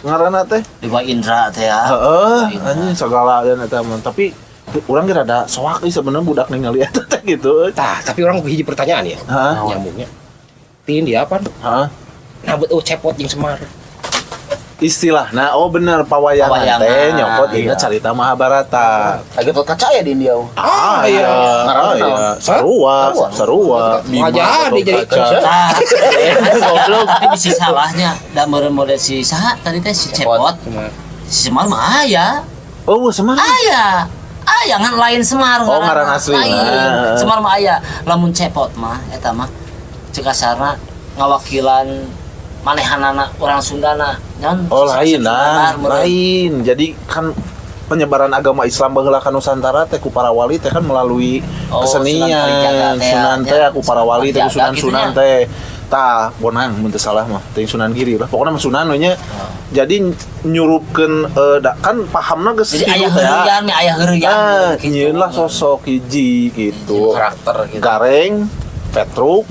ngaranna teh. Dewa Indra teh ya Heeh, anjing segala dan eta mah. Tapi urang ge rada soak euy sebenarnya budak ningali eta teh gitu. Tah, tapi orang hiji pertanyaan ya. Hah? Nyambungnya. Tin dia apa? Heeh. Nabut cepot jeung Semar. Istilah. Nah, oh bener pawayangan Pawayangan. teh nyokot Iya. ingat carita Mahabharata. Lagi tot kaca ya di India. Ah iya. Ah iya. Sarua. Bima, Aja, Gatot jadi Kaca. Tah, tapi bisa salahnya da model si saha tadi teh si Cepot si Semar mah aya Oh, semangat. aya ngan lain Semar Oh, ngaran asli. lain Ah. Semar mah aya lamun Cepot mah eta mah cek kasarna ngawakilan manehanana orang Sundana nyon Oh, lain lah. Semar, Lain. Jadi kan penyebaran agama Islam baheula ka Nusantara teh ku para wali teh kan melalui Oh, Sunan Kalijaga kesenian. teh, Sunan ya. teh ku para wali teh ku Kalijaga sunan-sunan gitu teh. Tah, bonang mun teu salah mah, teh Sunan Giri lah. Pokona mah Sunan we nya. Jadi nyurupkeun kan pahamna geus jadi aya hidup ya. heureuyan me aya heureuyan Ah, gitu. nyieun lah sosok hiji gitu. Karakter gitu. Gareng, Petruk,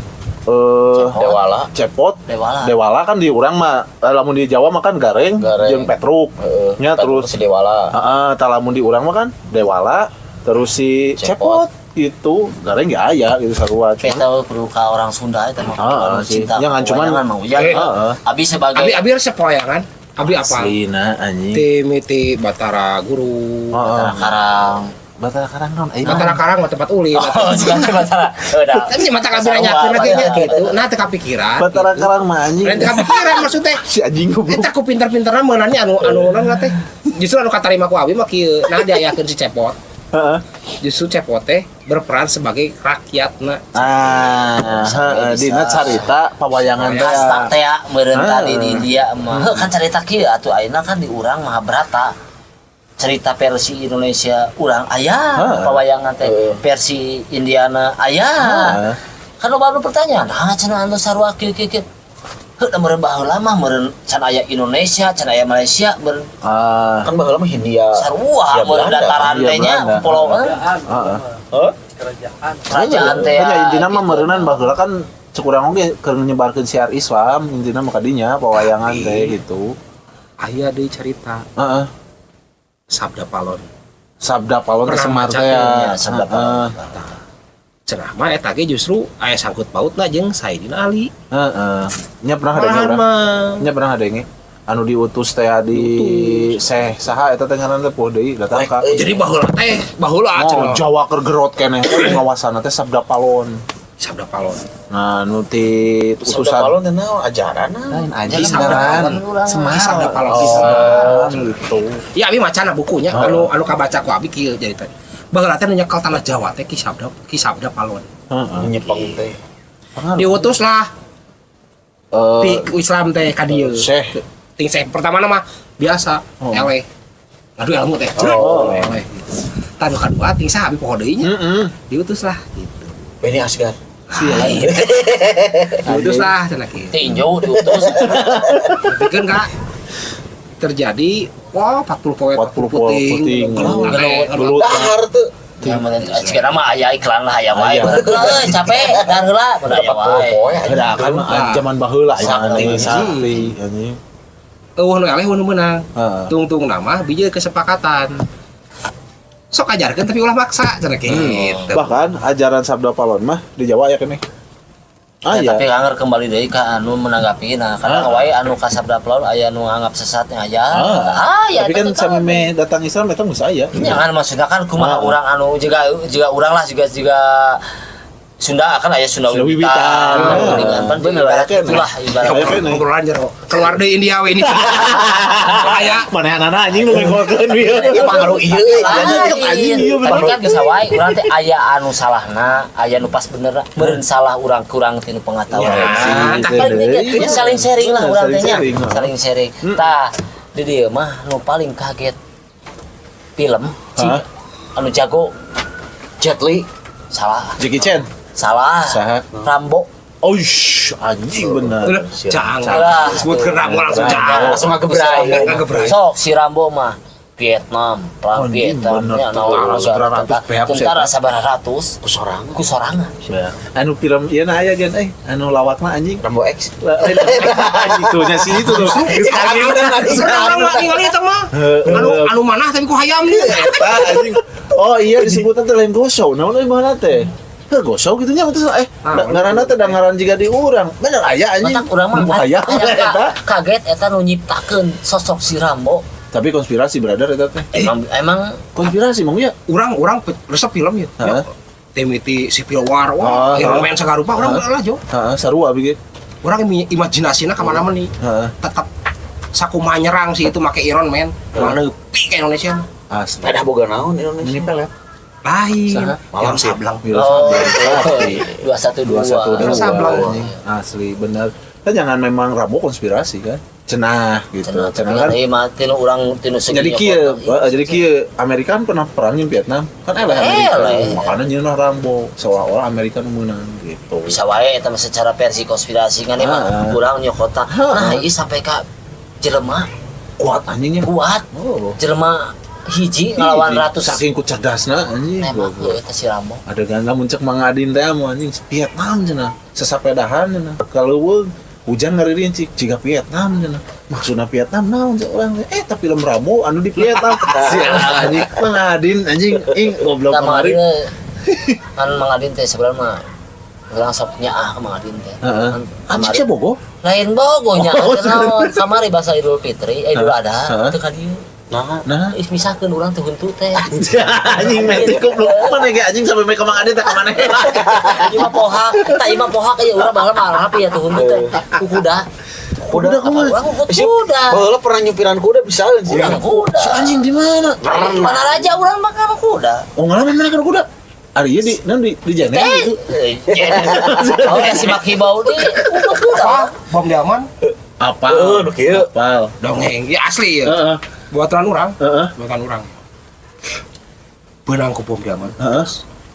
Dewala. Cepot, Dewala. Dewala kan di urang mah lamun di Jawa mah kan Gareng, Gareng. jeung Petruk. Nya terus si Dewala. heeh, lamun di urang mah kan Dewala, terus si Cepot itu Gareng ge aya gitu sarua. Kita perlu ke orang Sunda itu mah sih. cinta Jangan cuman pewayangan mah uyan heeh. abi sebagai Abi resep poyangan. Abi apa? Aslina anjing. Timiti Batara Guru. Heeh. Karang Batara Karang naon? Batara Karang mah tempat uli. oh juga Batara udah Tapi mata kabeh nyakeun nanti nya gitu. Nah teu kapikiran. Batara Karang mah anjing. Lain teu kapikiran maksudnya. Si anjing goblok. Eta ku pinter-pinterna meunannya anu naon teh. Justru anu katarima ku abi mah kieu. Nah diayakeun si Cepot. Heeh. Justru Cepot teh berperan sebagai rakyatna. Heeh, dina carita pawayangan teh. kasta teh ya meureun tadi di Ah. dia mah Heuh, kan cerita kieu atuh ayeuna kan di urang Mahabharata cerita versi Indonesia urang aya pawayangan teh versi Indiana aya kan lo baru pertanyaan cenah anu sarua kieu heuh da meureun baheula mah meureun can aya Indonesia can aya Malaysia meureun Kan baheula mah Hindia. sarua Ya, meureun Belanda. dataran Iya, teh nya Belanda. pulau Heeh. kerajaan kerajaan teh Nya intina mah gitu. meureunnan baheula kan cek urang oge keur nyebarkeun siar Islam intina mah kadinya pawayangan teh gitu. Aya deui carita Heeh. Sabda Palon. Sabda Palon teh Pernah Semar baca teh Ya, ya. sabda Heeh. Cenah mah eta ge justru aya sangkut pautna jeung Sayyidina Ali. Heeh. Nya pernah ada Malahan urang. mah Nya pernah ada anu diutus teh di Syekh saha eta teh ngaranna teh poe deui datang ka jadi baheula Oh, cenah. Jawa keur gerot keneh ngawasana teh Sabda Palon. Sabda Palon. Nah, nu ti Sabda utusan Palon teh naon ajaran? lain anjing Jadi Sabda ngaran. Palon Semar. Sabda Palon Oh, pisan. gitu. Ya abi macana bukunya anu kabaca ku abi kieu jadi teh. Baheula teh nu nyekel tanah Jawa teh Ki Sabda Palon. Heeh. Nyepeng teh. Diutus lah ti Islam teh ka dieu. Syekh. Ting Syekh pertama mah biasa eleh. Aduh ilmu teh. Oh. Eleh. Tanu kadua ting saha abi poho deui nya. Heeh. Diutus lah gitu. Beni Asgar. Diutus lah cenah kieu. tinjau diutus Bikin kak terjadi wah 40 poe 40 poe puting. Gelut. Gelut. Dahar teu. Yang penting sekarang mah aya iklan lah aya wae. Capek dan heula pada aya wae. Ada kan zaman baheula sakti anjing. Nu eleh nu meunang. Heeh. Tung nama bijil kesepakatan. Sok ajarkeun tapi ulah maksa cenah kitu. Bahkan ajaran Sabda Palon mah di Jawa ya kene. Tapi anger kembali deui ka anu menanggapi karena wae anu ka sabda Palon aya nu nganggap sesatnya aja. Tapi kan sameme datang Islam eta geus aya. Jangan maksudnya kan kumaha urang anu juga urang lah juga Sunda akan aya Sunda Wiwitan. Bener itulah ibarat ngobrol anjir keluar deui India we ini. Aya Manehanana anjing nu ngegolkeun ieu. emang anu ieu tapi kan geus wae urang teh aya anu salahna, aya nu pas bener. Meureun salah urang kurang tinu pengetahuan. Saling sharing lah urang teh nya. Saling sharing. Tah di dieu mah nu paling kaget film anu jago Jet Li salah. Jackie Chan. Salah. Rambo. Oh, anjing bener. Cang. Sebut ke Rambo langsung cang. Langsung ngagebrai. Sok si Rambo mah Vietnam, perang Vietnam. Ya tentara sabaratus ku sorangan. Anu film ieu na aya gen anu lawakna anjing. Rambo X. Itunya sih itu tuh. Ningali eta mah. Anu manah tapi ku hayam deui. Eta anjing. Oh iya disebutna teh lain gosok. Naon euy bahanna teh? Heuh gosok kitu nya ngaranna teh da ngaran jiga di urang. Bener aya anjing. Matak urang mah hayam eta. Kaget eta nu nyiptakeun sosok si Rambo. Tapi konspirasi brother eta teh. Emang Konspirasi mong ya. Urang resep film ya. Timiti Civil War, Iron Man sagarupa urang lah jo. Heeh, sarua bieu. Urang imajinasina ka mana meni. Tetap sakumaha nyerang si itu make Iron Man. Mana neupi ka Indonesia. Asli. Pada boga naon Indonesia. Ini pelet. Lain. Malam sablang. 212 anjing. Asli bener. Kan jangan memang Rambo konspirasi kan. Cenah gitu. Cenah kan. Tinu urang tinu segi. Jadi kieu Amerika kan pernah perang di Vietnam. Kan Amerika. Makanya nyeunah Rambo seolah-olah Amerika nu meunang gitu. Bisa wae eta mah secara versi konspirasi kan emang kurang nyokota. Nah, ieu sampai ka jelema Kuat anjingnya. kuat. Jelema hiji ngelawan ratusan. Saking ku cerdasna anjing. Emang eta si Rambo. Ada ganda muncak mangadin teh amo anjing Vietnam cenah. Sesapedahan cenah. Kaleuweung hujan ngaririn cik jiga Vietnam cenah. Maksudna Vietnam naon cek urang tapi film Rambo anu di Vietnam. Si anjing mangadin anjing goblok kemarin. Kan mangadin teh sebenarnya mah urang sok nyaah ka mangadin teh. Anjing sia bogo. Lain bogonya naon kamari bahasa Idul Fitri, Idul Adha teu ka dieu. Nah, Misahkeun urang teh henteu teh. anjing metik goblok. Mana ge anjing sampai mereka mangadin teh ka maneh. Ieu mah pohak, tah ieu mah pohak ieu urang baheula mah rapi ya tuh henteu teh. Kuda. Kuda kumaha? Urang kuda. Baheula pernah nyupiran kuda bisa sih. Urang kuda. Si anjing di mana? Mana raja urang mah kana kuda. Oh ngalaman mana kan kuda? Ari ieu di jana gitu. Oh ya si Makibau di kuda. Bom diaman Apa? Nu kieu. Apal. dongeng ya asli ya. Heeh. Buatan urang. Heeh. Benang ku bom diaman. Heeh.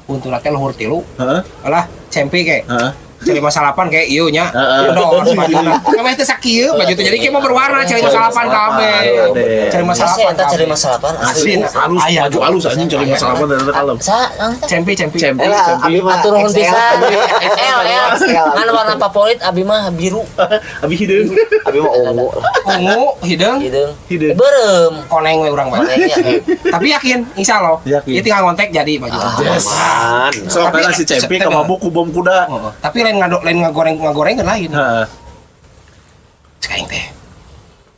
Untuk teh luhur 3. Heeh. Alah cempe ke. Heeh. Cari masalapan kayak ieu nya. Dong bajuna. Kameh teh sakieu baju teh jadi kayak mau berwarna cari masalapan kabeh. Cari masalapan. Eta cari masalapan Asli halus baju halus anjing cari masalah apa dari kalem. Cempe. Cempi. Atur nuhun pisan. Ngan warna favorit abi mah biru. Abi hideung. Abi mah ungu. Ungu hideung. Hideung. Beureum. Koneng we urang bae. Tapi yakin insyaallah. Yakin. Ieu tinggal ngontek jadi baju. Man. So kana si Cempi ka mabuk ku bom kuda. Tapi lain ngagoreng kan lain. Heeh. Cek aing teh.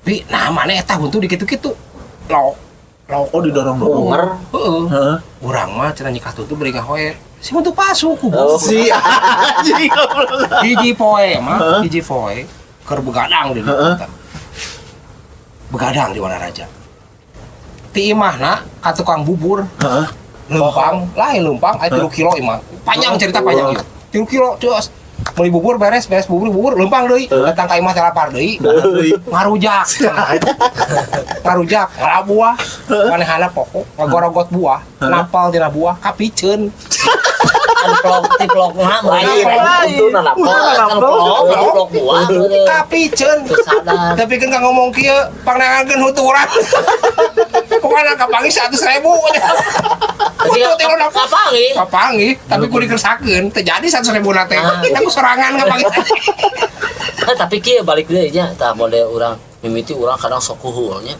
Bi, nah mana eta buntu dikitu-kitu. Lo Oh didorong-dorong. heeh. Heeh. Urang mah cenah nyikah tuh beri ngahoe. Si buntu pasuk ku. Si anjing. Hiji poe mah, hiji poe keur begadang di dieu. Begadang di Wanaraja. Ti imahna ka tukang bubur. Heeh. Lempang, aya 3 kilo imah. Panjang cerita panjang ieu. 3 kilo terus beli bubur beres bubur lempang deui. Datang ka imah teh lapar deui. Ngarujak. Ngarujak, buah. Manehana pokok ngagorogot buah, napal dina buah kapiceun. Tiplok mah Itu tiplok buah. Kapiceun. Tapi kan ngomong kieu pangnangankeun huturan. pokoknya kapangi 100.000. Jadi kapangi. Kapangi, tapi ku dikersakeun, teu jadi 100.000 nate. Aku sorangan kapangi. Tapi kieu balik deui nya, tah model urang mimiti urang kadang sok kuhul nya.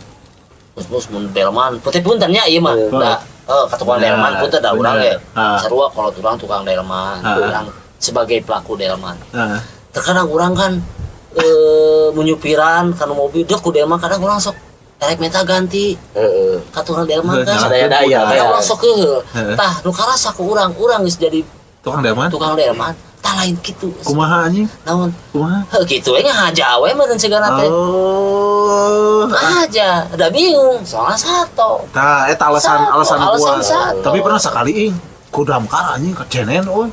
Mus mun delman, putih punten nya ieu mah. Da ka tukang delman punten da urang ge. Sarua kalau urang tukang delman, urang sebagai pelaku delman. Terkadang urang kan menyupiran kana mobil dek ku delman kadang urang sok erek minta ganti. Ka tukang delman kan Daya-daya. urang sok keheul. Tah nu karasa ku urang geus jadi Tukang delman. tah lain kitu. Kumaha anjing? Naon? Kumaha? Heuh kitu we ngahaja we meureun segala teh. Oh. Aja, udah bingung soalnya satu. Tah eta alasan kuat. satu. Tapi pernah sekali ku damkar anjing kecenen euy.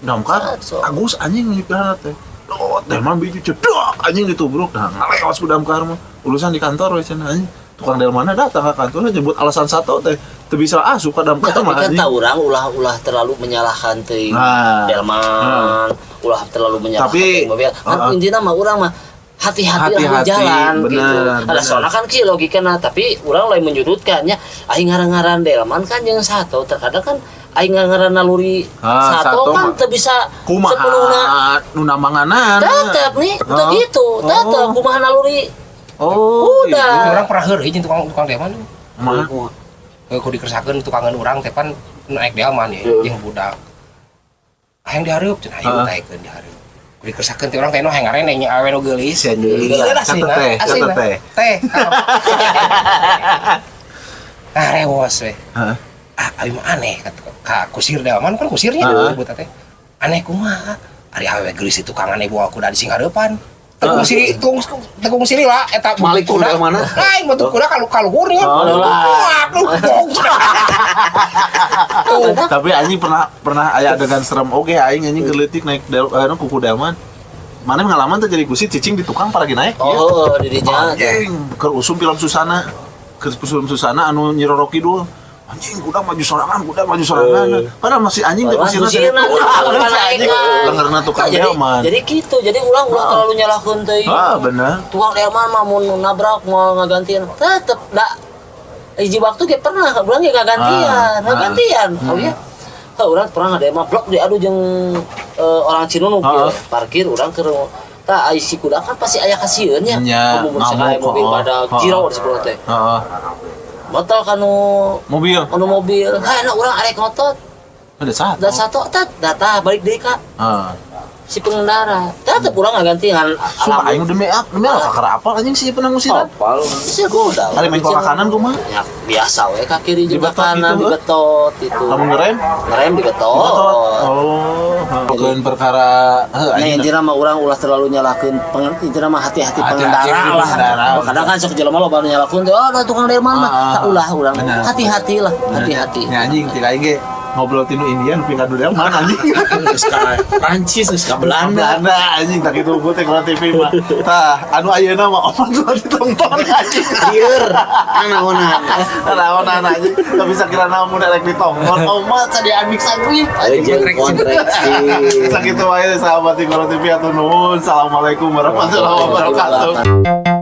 Damkar Satu. Agus anjing nyupiran teh. Oh, delman biji cedak anjing ditubruk. Nah, ngalewas ku damkar mah. Urusan di kantor we cenah anjing. Tukang delman datang ke kantor nyebut alasan satu teh. Teu bisa suka damkar Tapi mah kan anjing. tak orang ulah terlalu menyalahkan teuing Nah. delman, ulah terlalu menyalahkan Tapi, teuing mobil. Kan intina mah urang mah hati-hati lah Hati-hati, jalan gitu. bener, Ada bener. soalnya kan ki logikana, tapi urang lain menyudutkannya. Aing ngaran-ngaran delman kan jeung satu, terkadang kan aing ngaran naluri Satu satu kan mah. teu bisa sepenuhna. Kumaha nu namanganan. Tetep nih, udah gitu, tetep kumaha naluri. Oh, Udah. Orang pernah heureuy jeung tukang delman. Mah. Ku dikersakeun tukangan urang teh pan naik delman ya jeung budak. Hayang dihareup cenah ayo naikkeun dihareup. Ku dikersakeun teh urang teh nu hayang ngarene nya awe nu geulis. Catet teh. Teh. Ah rewos we. Heeh. Ayo mah aneh ka kusir delman kan kusirnya disebut teh. Aneh kumaha? Ari awe geulis itu tukangan ibu aku da di Singareupan. Tegung sini lah eta Malik kuda mana? Lain batu kuda kalau kurnya. Tapi anjing pernah aya adegan serem oge aing anjing keleutik naik kuku delman. Mana pengalaman teh jadi kusit cicing di tukang paragi naik. Oh, dirinya. Anjing keur usum film Susana. Keur usum Susana anu Nyiroro Kidul. Anjing kuda maju sorangan. Padahal masih anjing teh kusirna teh. Lengerna tukang delman. Jadi gitu, jadi ulang terlalu nyalahkeun teuing. Bener. Tukang delman mah mun nabrak mau ngagantian, tetep da hiji waktu ge pernah urang ge ngagantian. Oh iya. Urang pernah ngadelman blok diadu jeung orang Cinunuk parkir urang keur tah ai si kuda kan pasti aya kasieun nya. Nya, Mun sakaya mobil pada jiro di sebelah teh. Heeh. Motor kanu Mobil. Hayana urang arek ngotot. Ada satu. Da satu data balik deui ka si pengendara. Tetep urang ngagantian Sumpah aing demi apa kakara apal anjing sih pernah ngusiran. Apal sih goda. Ada main ke kanan kumaha? Ya biasa we ka kiri jeung ka Dibetot kanan gitu, dibetot itu. Lamun ngerem? Ngerem dibetot. Oh, bukan perkara Nah, intina mah urang ulah terlalu nyalahkeun intina mah hati-hati Hati-hati pengendara lah. pengendara. Kadang kan sok jelema lo baru nyalahkeun teh, oh da tukang delman mah. Tak ulah urang. Benar. Hati-hati lah, hati-hati. Ya anjing tika aing ge ngobrol tinu Indian pindah dulu delman anjing. Geus ka Prancis, geus ka Belanda. Belanda anjing tak kitu ku teh ku TV mah. Tah, anu ayeuna mah opat tuh ditonton anjing. Lieur, naonan. Naonan anjing. Tapi sakira naon mun rek ditonton. Omat sadia amik sagrip. Sakitu wae sahabat Tikoro TV atuh nuhun. Assalamualaikum warahmatullahi wabarakatuh.